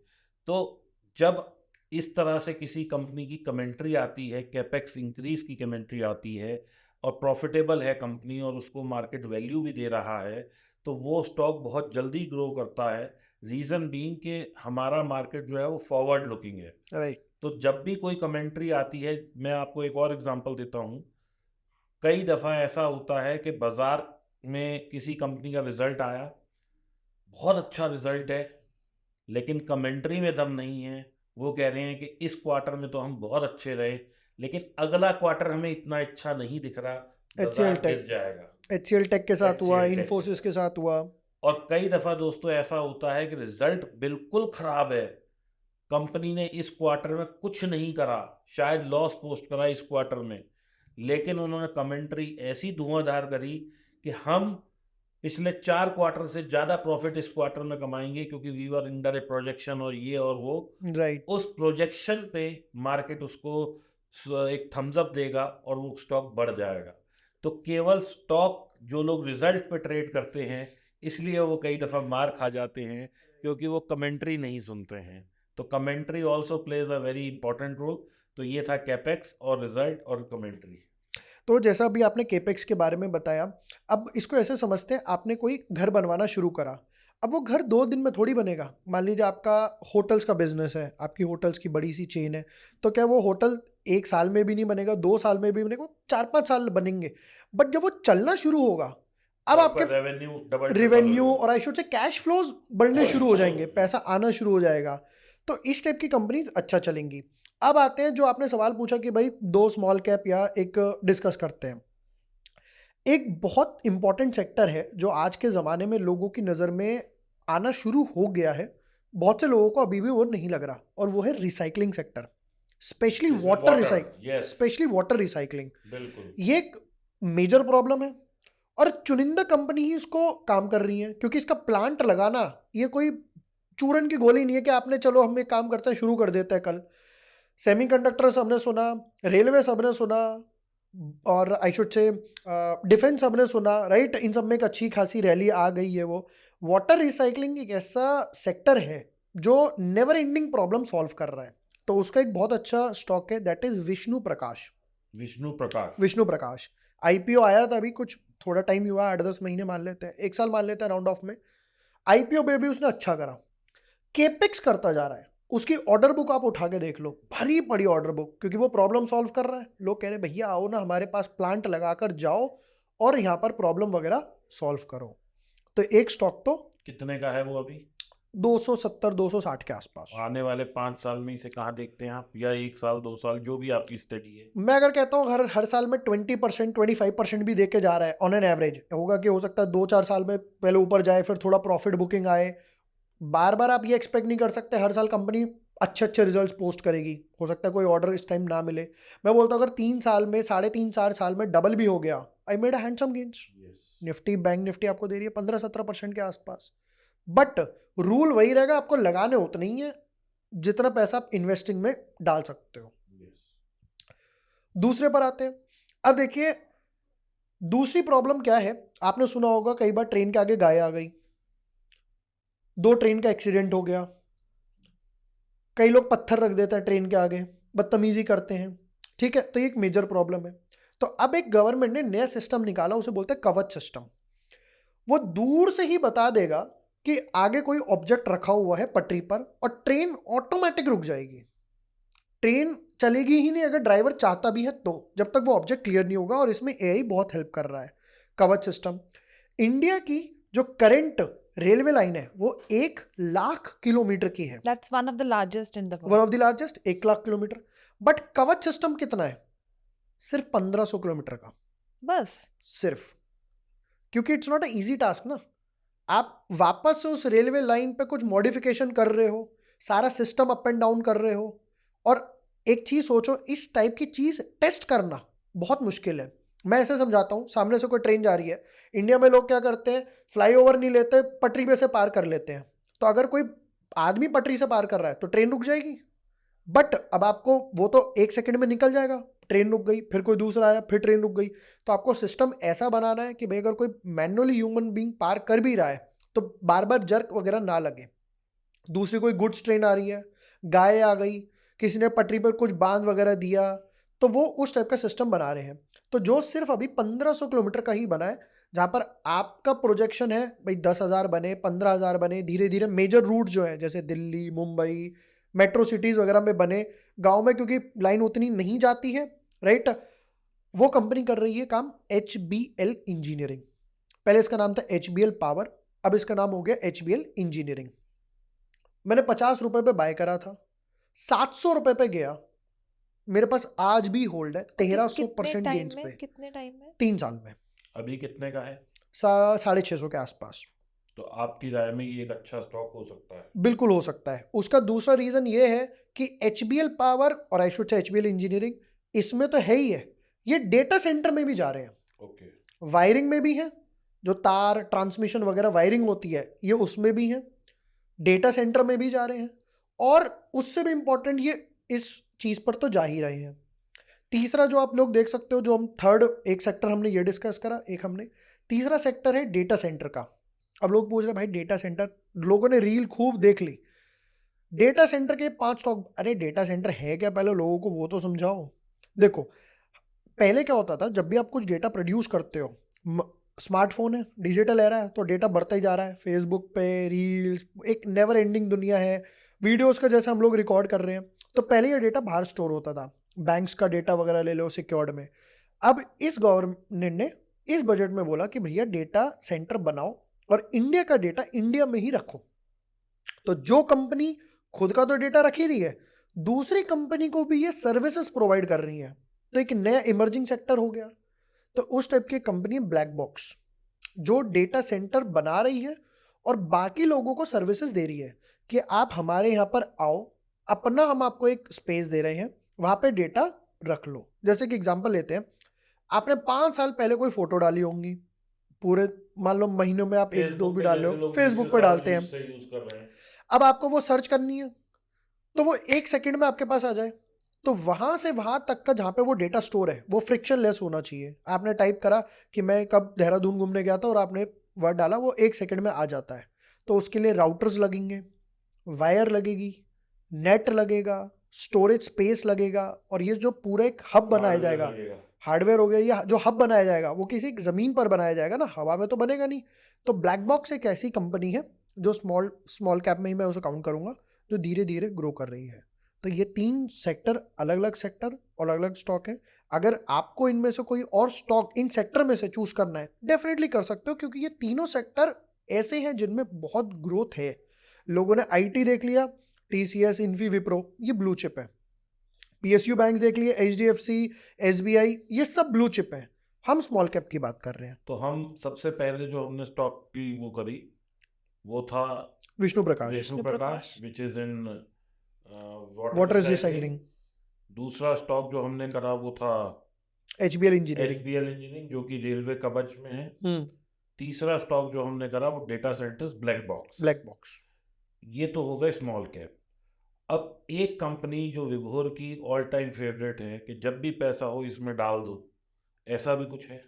तो जब इस तरह से किसी कंपनी की कमेंट्री आती है, कैपेक्स इंक्रीज की कमेंट्री आती है, और प्रॉफिटेबल है कंपनी और उसको मार्केट वैल्यू भी दे रहा है, तो वो स्टॉक बहुत जल्दी ग्रो करता है। रीज़न बीइंग कि हमारा मार्केट जो है वो फॉरवर्ड लुकिंग है। राइट। तो जब भी कोई कमेंट्री आती है, मैं आपको एक और एग्जांपल देता हूँ। कई दफ़ा ऐसा होता है कि बाज़ार में किसी कंपनी का रिज़ल्ट आया, बहुत अच्छा रिज़ल्ट है, लेकिन कमेंट्री में दम नहीं है। वो कह रहे हैं कि इस क्वार्टर में तो हम बहुत अच्छे रहे, लेकिन अगला क्वार्टर हमें इतना अच्छा नहीं दिख रहा, एचसीएल बाज़ार गिर टेक जाएगा। एचसीएल टेक के साथ हुआ, एचसीएल टेक के इन्फोसिस के साथ। साथ हुआ। और कई दफ़ा दोस्तों ऐसा होता है कि रिज़ल्ट बिल्कुल ख़राब है, कंपनी ने इस क्वार्टर में कुछ नहीं करा, शायद लॉस पोस्ट करा इस क्वार्टर में, लेकिन उन्होंने कमेंट्री ऐसी धुआंधार करी कि हम पिछले 4 क्वार्टर से ज़्यादा प्रॉफिट इस क्वार्टर में कमाएंगे, क्योंकि we were under a projection और ये और वो। राइट। उस प्रोजेक्शन पे मार्केट उसको एक थम्स अप देगा और वो स्टॉक बढ़ जाएगा। तो केवल स्टॉक जो लोग रिजल्ट पे ट्रेड करते हैं, इसलिए वो कई दफ़ा मार खा जाते हैं, क्योंकि वो कमेंट्री नहीं सुनते हैं। तो commentary also plays a very important role. तो ये था कैपेक्स और रिजल्ट और कमेंट्री। तो जैसा अभी आपने केपेक्स के बारे में बताया, अब इसको ऐसे समझते हैं, आपने कोई घर बनवाना शुरू करा। अब वो घर 2 दिन में थोड़ी बनेगा। मान लीजिए आपका होटल्स का बिज़नेस है, आपकी होटल्स की बड़ी-सी चेन है, तो क्या वो होटल 1 साल में भी नहीं बनेगा, 2 साल में भी बनेगा, 4-5 साल बनेंगे। बट जब वो चलना शुरू होगा, अब तो आपके आपका रेवेन्यू डबल ट्रिपल हो रेवेन्यू जाएगा। और I should say cash flows बढ़ने शुरू हो जाएँगे, पैसा आना शुरू हो जाएगा। तो इस टाइप की कंपनीज़ अच्छा चलेंगी। अब आते हैं जो आपने सवाल पूछा कि भाई 2 स्मॉल कैप या एक डिस्कस करते हैं। एक बहुत इम्पोर्टेंट सेक्टर है जो आज के ज़माने में लोगों की नज़र में आना शुरू हो गया है। बहुत से लोगों को अभी भी वो नहीं लग रहा, और वो है रिसाइक्लिंग सेक्टर। स्पेशली जिसमें वाटर वाटर, यस, रिसाइक्लिंग। बिल्कुल। ये एक मेजर प्रॉब्लम है, और चुनिंदा कंपनी ही इसको काम कर रही है, क्योंकि इसका प्लांट लगाना ये कोई चूरन की गोली नहीं है कि आपने चलो हम एक काम करते हैं शुरू कर देते हैं कल। सेमीकंडक्टर्स हमने सुना, रेलवे हमने सुना, और आई शुड से डिफेंस हमने सुना, राइट। इन सब में एक अच्छी खासी रैली आ गई है। वो वाटर रिसाइकलिंग एक ऐसा सेक्टर है जो नेवर एंडिंग प्रॉब्लम सॉल्व कर रहा है। तो उसका एक बहुत अच्छा स्टॉक है, that is Vishnu Prakash. Vishnu Prakash IPO आया था अभी, कुछ थोड़ा टाइम हुआ, 8-10 महीने मान लेते हैं, 1 साल मान लेते हैं राउंड ऑफ में। आईपीओ में भी उसने अच्छा करा, केपेक्स करता जा रहा है। उसकी ऑर्डर बुक आप उठा के देख लो, भरी पड़ी ऑर्डर बुक, क्योंकि वो प्रॉब्लम सॉल्व कर रहा है। लोग कह रहे हैं भैया आओ ना हमारे पास, प्लांट लगाकर जाओ और यहाँ पर प्रॉब्लम वगैरह सॉल्व करो। तो एक स्टॉक तो कितने का है वो अभी? 270-260 के आसपास। आने वाले 5 साल में इसे कहाँ देखते हैं आप, या 1 साल 2 साल, जो भी आपकी स्टडी है? मैं अगर कहता हूँ हर हर साल में 20% 25% भी दे के जा रहा है ऑन एन एवरेज, होगा कि हो सकता है 2-4 साल में पहले ऊपर जाए, फिर थोड़ा प्रॉफिट बुकिंग आए। बार बार आप ये एक्सपेक्ट नहीं कर सकते हर साल कंपनी अच्छे अच्छे रिजल्ट्स पोस्ट करेगी। हो सकता है कोई ऑर्डर इस टाइम ना मिले। मैं बोलता हूँ अगर 3 साल में, 3.5-4 साल में डबल भी हो गया, I made a handsome gains. Nifty, bank Nifty आपको दे रही है 15-17% के आसपास। बट रूल वही रहेगा, आपको लगाने उतने ही है जितना पैसा आप इन्वेस्टिंग में डाल सकते हो। दूसरे पर आते हैं। अब देखिए दूसरी प्रॉब्लम क्या है, आपने सुना होगा कई बार ट्रेन के आगे गाय आ गई, 2 ट्रेन का एक्सीडेंट हो गया। कई लोग पत्थर रख देते हैं ट्रेन के आगे, बदतमीजी करते हैं। ठीक है, तो ये एक मेजर प्रॉब्लम है। तो अब एक गवर्नमेंट ने नया सिस्टम निकाला, उसे बोलते हैं कवच सिस्टम। वो दूर से ही बता देगा कि आगे कोई ऑब्जेक्ट रखा हुआ है पटरी पर, और ट्रेन ऑटोमेटिक रुक जाएगी। ट्रेन चलेगी ही नहीं अगर ड्राइवर चाहता भी है तो, जब तक वो ऑब्जेक्ट क्लियर नहीं होगा। और इसमें एआई बहुत हेल्प कर रहा है। कवच सिस्टम, इंडिया की जो करंट रेलवे लाइन है वो 1,00,000 किलोमीटर की है, That's one of the largest in the one world. Of the largest, 1,00,000 kilometre. But कवच सिस्टम कितना है? सिर्फ 1500 किलोमीटर का, बस सिर्फ। क्योंकि it's not a easy task ना। आप वापस से उस रेलवे लाइन पे कुछ मॉडिफिकेशन कर रहे हो, सारा सिस्टम अप एंड डाउन कर रहे हो। और एक चीज सोचो, इस टाइप की चीज टेस्ट करना बहुत मुश्किल है। मैं ऐसे समझाता हूँ, सामने से कोई ट्रेन जा रही है, इंडिया में लोग क्या करते हैं, फ्लाईओवर नहीं लेते, पटरी पे से पार कर लेते हैं। तो अगर कोई आदमी पटरी से पार कर रहा है तो ट्रेन रुक जाएगी। बट अब आपको वो तो 1 सेकंड में निकल जाएगा, ट्रेन रुक गई, फिर कोई दूसरा आया, फिर ट्रेन रुक गई। तो आपको सिस्टम ऐसा बनाना है कि भाई अगर कोई मैनुअली ह्यूमन बीइंग पार कर भी रहा है तो बार बार जर्क वगैरह ना लगे। दूसरी कोई गुड्स ट्रेन आ रही है, गाय आ गई, किसी ने पटरी पर कुछ बांध वगैरह दिया, तो वो उस टाइप का सिस्टम बना रहे हैं। तो जो सिर्फ अभी 1500 किलोमीटर का ही बना है, जहाँ पर आपका प्रोजेक्शन है भाई 10,000 बने, 15,000 बने, धीरे धीरे मेजर रूट जो है जैसे दिल्ली, मुंबई, मेट्रो सिटीज़ वगैरह में बने। गांव में क्योंकि लाइन उतनी नहीं जाती है, राइट, वो कंपनी कर रही है काम HBL इंजीनियरिंग। पहले इसका नाम था HBL पावर, अब इसका नाम हो गया HBL इंजीनियरिंग। मैंने 50 रुपए पे बाय करा था, 700 रुपए पे गया, मेरे पास आज भी होल्ड है, 1300% गेन्स पे, कितने टाइम में 3 साल में, अभी कितने का है? 650 के आसपास। तो आपकी राय में ये एक अच्छा स्टॉक हो सकता है? बिल्कुल हो सकता है। उसका दूसरा रीजन ये है कि HBL पावर और I should say HBL engineering, इसमें तो है ही है, ये डेटा सेंटर में भी जा रहे हैं। ओके। वायरिंग में भी है, जो तार ट्रांसमिशन वगैरह वायरिंग होती है ये उसमें भी है, डेटा सेंटर में भी जा रहे हैं, और उससे भी इंपॉर्टेंट ये इस चीज़ पर तो जा ही रहे हैं। तीसरा जो आप लोग देख सकते हो, जो हम थर्ड एक सेक्टर हमने ये डिस्कस करा, एक हमने तीसरा सेक्टर है डेटा सेंटर का। अब लोग पूछ रहे भाई डेटा सेंटर, लोगों ने रील खूब देख ली, डेटा सेंटर के 5 स्टॉक। अरे डेटा सेंटर है क्या, पहले लोगों को वो तो समझाओ। देखो पहले क्या होता था, जब भी आप कुछ डेटा प्रोड्यूस करते हो, स्मार्टफोन है, डिजिटल एरा है, तो डेटा बढ़ता ही जा रहा है। फेसबुक पे रील्स, एक नेवर एंडिंग दुनिया है, वीडियोस का जैसे हम लोग रिकॉर्ड कर रहे हैं। तो पहले ये डेटा बाहर स्टोर होता था, बैंक्स का डेटा वगैरह ले लो सिक्योर्ड में। अब इस गवर्नमेंट ने इस बजट में बोला कि भैया डेटा सेंटर बनाओ और इंडिया का डेटा इंडिया में ही रखो। तो जो कंपनी खुद का तो डेटा रख ही रही है, दूसरी कंपनी को भी ये सर्विसेज प्रोवाइड कर रही है, तो एक नया इमर्जिंग सेक्टर हो गया। तो उस टाइप की कंपनी है ब्लैक बॉक्स, जो डेटा सेंटर बना रही है और बाकी लोगों को सर्विसेज दे रही है कि आप हमारे यहाँ पर आओ, अपना हम आपको एक स्पेस दे रहे हैं, वहाँ पे डेटा रख लो। जैसे कि एग्जांपल लेते हैं, आपने 5 साल पहले कोई फोटो डाली होंगी, पूरे मान लो महीनों में आप 1-2 भी डाल रहे हो, फेसबुक पे डालते हैं। यूज कर रहे हैं। अब आपको वो सर्च करनी है तो वो 1 सेकंड में आपके पास आ जाए। तो वहाँ से वहाँ तक का जहाँ पे वो डेटा स्टोर है वो फ्रिक्शनलेस होना चाहिए। आपने टाइप करा कि मैं कब देहरादून घूमने गया था और आपने वर्ड डाला, वो 1 सेकंड में आ जाता है। तो उसके लिए राउटर्स लगेंगे, वायर लगेगी, नेट लगेगा, स्टोरेज स्पेस लगेगा, और ये जो पूरा एक हब बनाया जाएगा, हार्डवेयर हो गया, ये जो हब बनाया जाएगा वो किसी ज़मीन पर बनाया जाएगा ना, हवा में तो बनेगा नहीं। तो ब्लैक बॉक्स एक ऐसी कंपनी है जो स्मॉल कैप में ही मैं उसे काउंट करूँगा, जो धीरे धीरे ग्रो कर रही है। तो ये 3 सेक्टर, अलग अलग सेक्टर और अलग अलग स्टॉक है। अगर आपको इनमें से कोई और स्टॉक इन सेक्टर में से चूज करना है, डेफिनेटली कर सकते हो, क्योंकि ये तीनों सेक्टर ऐसे हैं जिनमें बहुत ग्रोथ है। लोगों ने IT देख लिया, TCS, इन्फी, विप्रो, ये ब्लू चिप है। PSU बैंक देख लिए, HDFC, SBI, ये सब ब्लू चिप है। हम स्मॉल कैप की बात कर रहे हैं। तो हम सबसे पहले जो हमने स्टॉक की वो करी वो था Vishnu Prakash, Vishnu Prakash, which is in water recycling. दूसरा स्टॉक जो हमने करा वो था HBL इंजीनियरिंग, जो कि रेलवे कवच में है। तीसरा स्टॉक जो हमने करा वो डेटा सेंटर्स ब्लैक बॉक्स। ये तो हो गए स्मॉल कैप। अब एक कंपनी जो विभोर की ऑल टाइम फेवरेट है कि जब भी पैसा हो इसमें डाल दो, ऐसा भी कुछ है?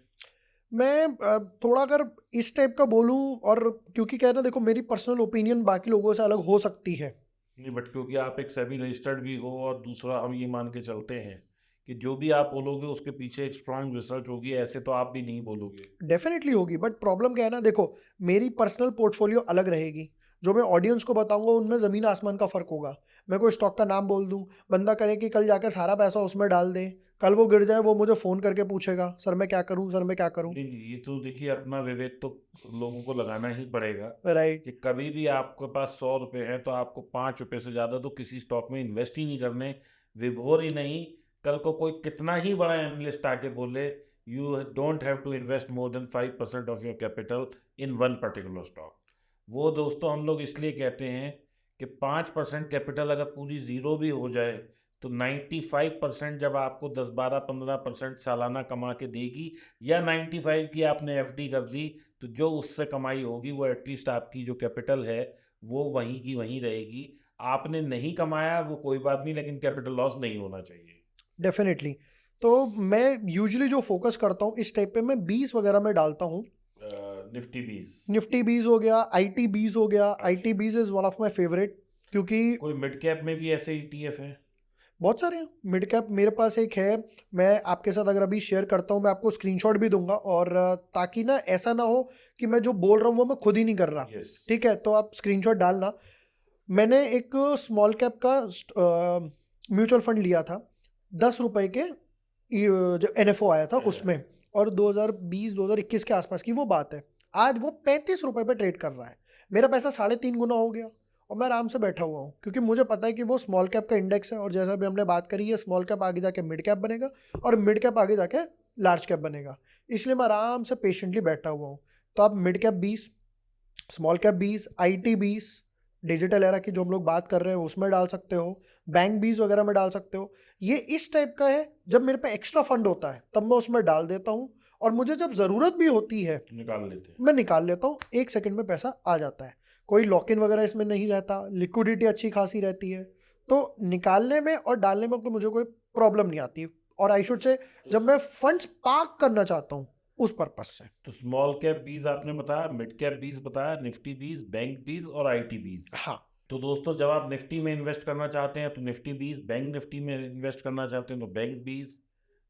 मैं थोड़ा अगर इस टाइप का बोलूं, और क्योंकि क्या है ना, देखो मेरी पर्सनल ओपिनियन बाकी लोगों से अलग हो सकती है। नहीं, बट क्योंकि आप एक सेबी रजिस्टर्ड भी हो और दूसरा हम ये मान के चलते हैं कि जो भी आप बोलोगे उसके पीछे एक स्ट्रांग रिसर्च होगी, ऐसे तो आप भी नहीं बोलोगे। डेफिनेटली होगी, बट प्रॉब्लम क्या है ना, देखो मेरी पर्सनल पोर्टफोलियो अलग रहेगी, जो मैं ऑडियंस को बताऊंगा उनमें ज़मीन आसमान का फ़र्क होगा। मैं कोई स्टॉक का नाम बोल दूं, बंदा करे कि कल जाकर सारा पैसा उसमें डाल दे, कल वो गिर जाए वो मुझे फ़ोन करके पूछेगा सर मैं क्या करूं, सर मैं क्या करूं। नहीं, ये तो देखिए अपना विवेक तो लोगों को लगाना ही पड़ेगा राइट। कि कभी भी आपके पास 100 रुपए हैं तो आपको 5 रुपए से ज़्यादा तो किसी स्टॉक में इन्वेस्ट ही नहीं करने। विभोर ही नहीं, कल को कोई कितना ही बड़ा एनालिस्ट आके बोले you don't have to invest more than 5% of your capital in one particular stock. वो दोस्तों हम लोग इसलिए कहते हैं कि 5% कैपिटल अगर पूरी ज़ीरो भी हो जाए तो 95% जब आपको 10-12-15% सालाना कमा के देगी, या 95 की आपने एफडी कर दी तो जो उससे कमाई होगी वो एटलीस्ट आपकी जो कैपिटल है वो वहीं की वहीं रहेगी। आपने नहीं कमाया वो कोई बात नहीं, लेकिन कैपिटल लॉस नहीं होना चाहिए। डेफिनेटली। तो मैं यूजुअली जो फोकस करता हूँ इस टाइप पे, मैं 20 वगैरह में डालता हूँ। निफ्टी 20। निफ्टी 20 हो गया, IT 20 हो गया। अच्छा। IT 20 is one of my favourite, क्योंकि कोई मिड कैप में भी ऐसे ईटीएफ है? बहुत सारे हैं। मिड कैप मेरे पास एक है, मैं आपके साथ अगर अभी शेयर करता हूँ, मैं आपको स्क्रीनशॉट भी दूंगा, और ताकि ना ऐसा ना हो कि मैं जो बोल रहा हूँ वो मैं खुद ही नहीं कर रहा। यस। ठीक है, तो आप स्क्रीनशॉट डालना। मैंने एक स्मॉल कैप का म्यूचुअल फंड लिया था, 10 रुपए के, जो NFO आया था उसमें, और 2020-2021 के आसपास की वो बात है। आज वो 35 रुपए पे ट्रेड कर रहा है। मेरा पैसा 3.5 गुना हो गया, और मैं आराम से बैठा हुआ हूँ, क्योंकि मुझे पता है कि वो स्मॉल कैप का इंडेक्स है, और जैसा भी हमने बात करी है, स्मॉल कैप आगे जाके मिड कैप बनेगा, और मिड कैप आगे जाके लार्ज कैप बनेगा। इसलिए मैं आराम से पेशेंटली बैठा हुआ हूँ। तो आप mid cap 20, small cap 20, IT 20, digital era की जो हम लोग बात कर रहे हैं उसमें डाल सकते हो, बैंक 20 वगैरह में डाल सकते हो। ये इस टाइप का है, जब मेरे पे एक्स्ट्रा फंड होता है तब मैं उसमें डाल देता हूँ, और मुझे जब ज़रूरत भी होती है निकाल लेते हैं। मैं निकाल लेता हूँ, 1 सेकंड में पैसा आ जाता है। कोई लॉक इन वगैरह इसमें नहीं रहता, लिक्विडिटी अच्छी खासी रहती है, तो निकालने में और डालने में तो मुझे कोई प्रॉब्लम नहीं आती। और आई शुड से, जब मैं फंड्स पार्क करना चाहता हूँ उस पर्पज से। तो स्मॉल कैप 20 आपने बताया, मिड कैप 20 बताया, निफ्टी 20, बैंक 20 और आईटी 20। हाँ। तो दोस्तों जब आप निफ्टी में इन्वेस्ट करना चाहते हैं तो निफ्टी 20, बैंक निफ्टी में इन्वेस्ट करना चाहते हैं तो बैंक 20।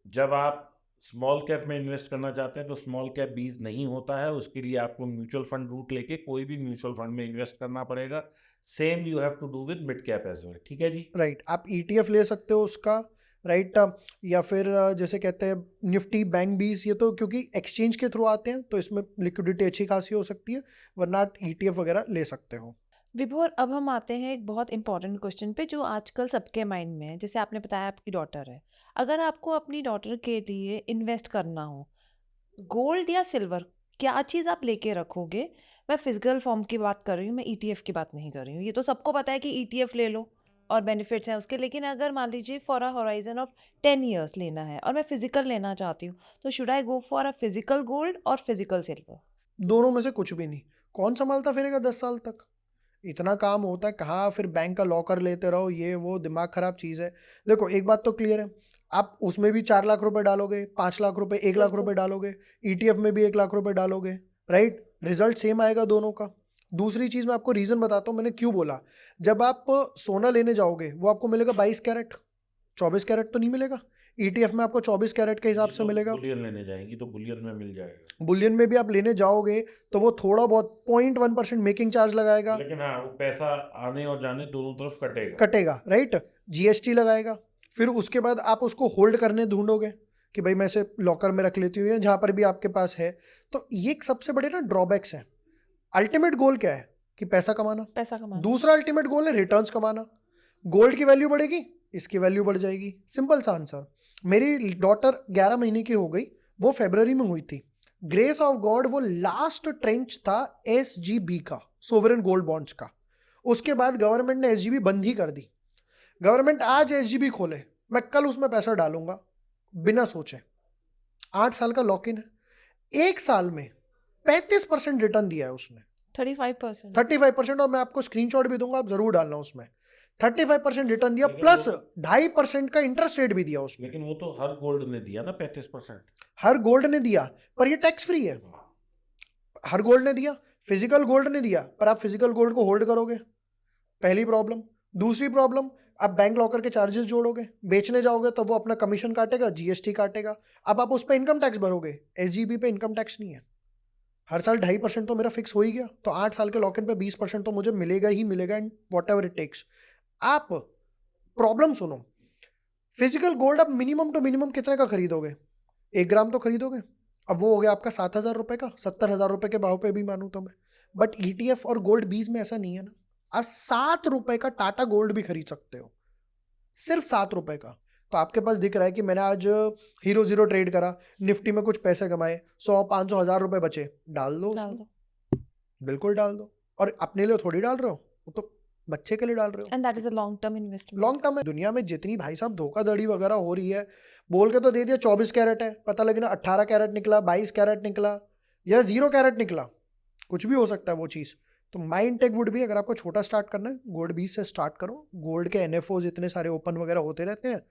जब आप स्मॉल कैप में इन्वेस्ट करना चाहते हैं तो स्मॉल कैप 20 नहीं होता है, उसके लिए आपको म्यूचुअल फंड रूट लेके कोई भी म्यूचुअल फंड में इन्वेस्ट करना पड़ेगा। Same you have to do with mid cap as well. ठीक है जी। राइट, आप ETF ले सकते हो उसका, राइट, या फिर जैसे कहते हैं निफ्टी बैंक 20, ये तो क्योंकि एक्सचेंज के थ्रू आते हैं तो इसमें लिक्विडिटी अच्छी खासी हो सकती है, वरना आप ETF वगैरह ले सकते हो। विभोर, अब हम आते हैं एक बहुत इंपॉर्टेंट क्वेश्चन पे जो आजकल सबके माइंड में है। जैसे आपने बताया आपकी डॉटर है, अगर आपको अपनी डॉटर के लिए इन्वेस्ट करना हो, गोल्ड या सिल्वर, क्या चीज़ आप लेके रखोगे? मैं फिजिकल फॉर्म की बात कर रही हूँ, मैं ETF की बात नहीं कर रही हूँ। ये तो सबको पता है कि ETF ले लो और बेनिफिट्स हैं उसके, लेकिन अगर मान लीजिए for a horizon of 10 years लेना है और मैं फिजिकल लेना चाहती हूँ, तो should I go for a physical gold और फिजिकल सिल्वर? दोनों में से कुछ भी नहीं। कौन संभालता फिरेगा 10 साल तक? इतना काम होता है कहाँ, फिर बैंक का लॉकर लेते रहो, ये वो, दिमाग खराब चीज़ है। देखो एक बात तो क्लियर है, आप उसमें भी 4 लाख रुपए डालोगे, 5 लाख रुपए, 1 लाख रुपए डालोगे, ETF में भी 1 लाख रुपए डालोगे, राइट, रिजल्ट सेम आएगा दोनों का। दूसरी चीज़ मैं आपको रीज़न बताता हूँ मैंने क्यों बोला। जब आप सोना लेने जाओगे वो आपको मिलेगा 22 कैरेट, 24 कैरेट तो नहीं मिलेगा। ETF में आपको 24 कैरेट के हिसाब से मिलेगा। बुलियन लेने जाएंगी तो बुलियन में मिल जाएगा। बुलियन में भी आप लेने जाओगे तो वो थोड़ा बहुत 0.1% मेकिंग चार्ज लगाएगा, लेकिन हाँ, वो पैसा आने और जाने दोनों तरफ कटेगा। कटेगा, राइट, GST लगाएगा। फिर उसके बाद आप उसको होल्ड करने ढूंढोगे कि भाई मैं इसे लॉकर में रख लेती हूँ या जहाँ पर भी आपके पास है। तो ये एक सबसे बड़े ना ड्रॉबैक्स है। अल्टीमेट गोल क्या है कि पैसा कमाना, पैसा कमाना। दूसरा अल्टीमेट गोल है रिटर्न्स कमाना। गोल्ड की वैल्यू बढ़ेगी, इसकी वैल्यू बढ़ जाएगी, सिंपल सा आंसर। मेरी डॉटर 11 महीने की हो गई, वो फरवरी में हुई थी। ग्रेस ऑफ गॉड वो लास्ट ट्रेंच था SGB का, सोवरेन गोल्ड बॉन्ड्स का। उसके बाद गवर्नमेंट ने SGB बंद ही कर दी। गवर्नमेंट आज SGB खोले, मैं कल उसमें पैसा डालूंगा बिना सोचे। 8 साल का लॉक इन है, 1 साल में 35% रिटर्न दिया है उसने, 35%। 35%। और मैं आपको स्क्रीनशॉट भी दूंगा, आप जरूर डालना उसमें। 35% रिटर्न दिया, लेकिन प्लस वो- 2.5% का इंटरेस्ट रेट भी दिया उसने। लेकिन वो तो हर गोल्ड ने दिया ना 35%। हर गोल्ड ने दिया, पर ये टैक्स फ्री है। हर गोल्ड ने दिया, फिजिकल गोल्ड ने दिया, पर आप फिजिकल गोल्ड को होल्ड करोगे, पहली प्रॉब्लम। दूसरी प्रॉब्लम, आप बैंक लॉकर के चार्जेस जोड़ोगे, बेचने जाओगे तो वो अपना कमीशन काटेगा, जीएसटी काटेगा। अब आप उस पे इनकम टैक्स भरोगे, एसजीबी पे इनकम टैक्स नहीं है। हर साल 2.5% तो मेरा फिक्स हो ही गया, तो 8 साल के लॉक इन पे 20% तो मुझे मिलेगा ही मिलेगा, एंड व्हाटएवर इट टेक्स। आप प्रॉब्लम सुनो, फिजिकल गोल्ड आप मिनिमम टू मिनिमम कितने का खरीदोगे? 1 ग्राम तो खरीदोगे। अब वो हो गया आपका 7,000 रुपए का, 70,000 रुपए के भाव पे भी मानूं तो मैं। बट ईटीएफ और गोल्ड बीज में ऐसा नहीं है ना। आप 7 रुपए का टाटा गोल्ड भी खरीद सकते हो, सिर्फ 7 रुपए का। तो आपके पास दिख रहा है कि मैंने आज हीरो जीरो ट्रेड करा, निफ्टी में कुछ पैसे कमाए, 100, 500, 1000 रुपए बचे, डाल दो डाल उसमें, दो। बिल्कुल डाल दो। और अपने लिए थोड़ी डाल रहे हो, वो तो बच्चे के लिए डाल रहे हो। And that is a long term investment. Long term है। दुनिया में जितनी भाई साहब धोखाधड़ी वगैरह हो रही है, बोल के तो दे दिया 24 कैरेट है, पता लगे ना 18 कैरेट निकला, 22 कैरेट निकला, या 0 कैरेट निकला, कुछ भी हो सकता है वो चीज़। तो माई इनटेक वुड भी, अगर आपको छोटा स्टार्ट करना है, गोल्ड बीज से स्टार्ट करो। गोल्ड के एनएफओज इतने सारे ओपन वगैरह होते रहते हैं,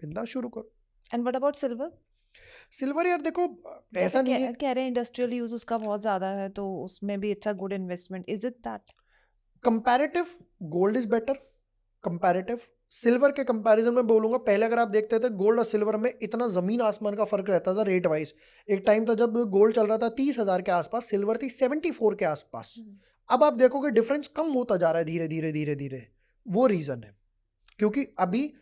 बिंदास शुरू करो। And what about silver? Silver यार देखो, जैसे ऐसा नहीं है। कह रहे हैं इंडस्ट्रियल यूज उसका बहुत ज्यादा है, तो उसमें भी it's a good investment, is it that? Comparative gold is better. Comparative silver के कंपैरिजन में बोलूंगा, पहले अगर आप देखते थे गोल्ड और सिल्वर में इतना जमीन आसमान का फर्क रहता था रेट वाइज। एक टाइम था जब गोल्ड चल रहा था 30,000 के आसपास, सिल्वर थी 74 के आसपास। अब आप देखोगे डिफरेंस कम होता जा रहा है धीरे धीरे धीरे धीरे। वो रीजन है, क्योंकि अभी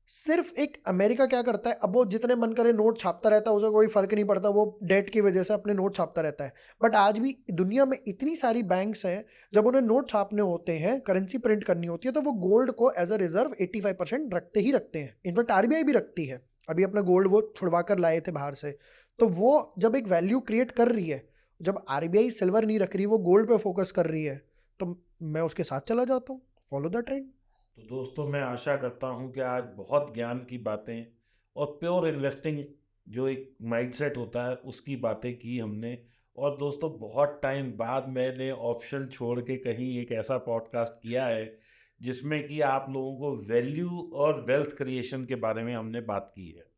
सिर्फ एक अमेरिका क्या करता है, अब वो जितने मन करे नोट छापता रहता है, उसे कोई फर्क नहीं पड़ता, वो डेट की वजह से अपने नोट छापता रहता है। बट आज भी दुनिया में इतनी सारी बैंक्स हैं, जब उन्हें नोट छापने होते हैं, करेंसी प्रिंट करनी होती है, तो वो गोल्ड को एज अ रिजर्व 85% रखते ही रखते हैं। इनफैक्ट आरबीआई भी रखती है। अभी अपना गोल्ड वो छुड़वा कर लाए थे बाहर से। तो वो जब एक वैल्यू क्रिएट कर रही है, जब आरबीआई सिल्वर नहीं रख रही, वो गोल्ड पे फोकस कर रही है, तो मैं उसके साथ चला जाता हूँ, फॉलो द ट्रेंड। तो दोस्तों, मैं आशा करता हूं कि आज बहुत ज्ञान की बातें और प्योर इन्वेस्टिंग जो एक माइंडसेट होता है उसकी बातें की हमने। और दोस्तों, बहुत टाइम बाद मैंने ऑप्शन छोड़ के कहीं एक ऐसा पॉडकास्ट किया है जिसमें कि आप लोगों को वैल्यू और वेल्थ क्रिएशन के बारे में हमने बात की है।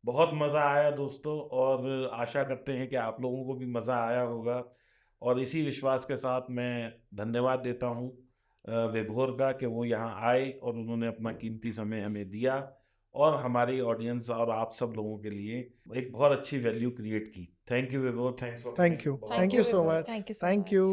बहुत मज़ा आया दोस्तों, और आशा करते हैं कि आप लोगों को भी मज़ा आया होगा। और इसी विश्वास के साथ मैं धन्यवाद देता हूँ विभोर का, कि वो यहाँ आए और उन्होंने अपना कीमती समय हमें दिया और हमारी ऑडियंस और आप सब लोगों के लिए एक बहुत अच्छी वैल्यू क्रिएट की। Thank you Vibhor, thanks for thank you, coming. Thank you so Vibhor, much, thank you so thank much. You.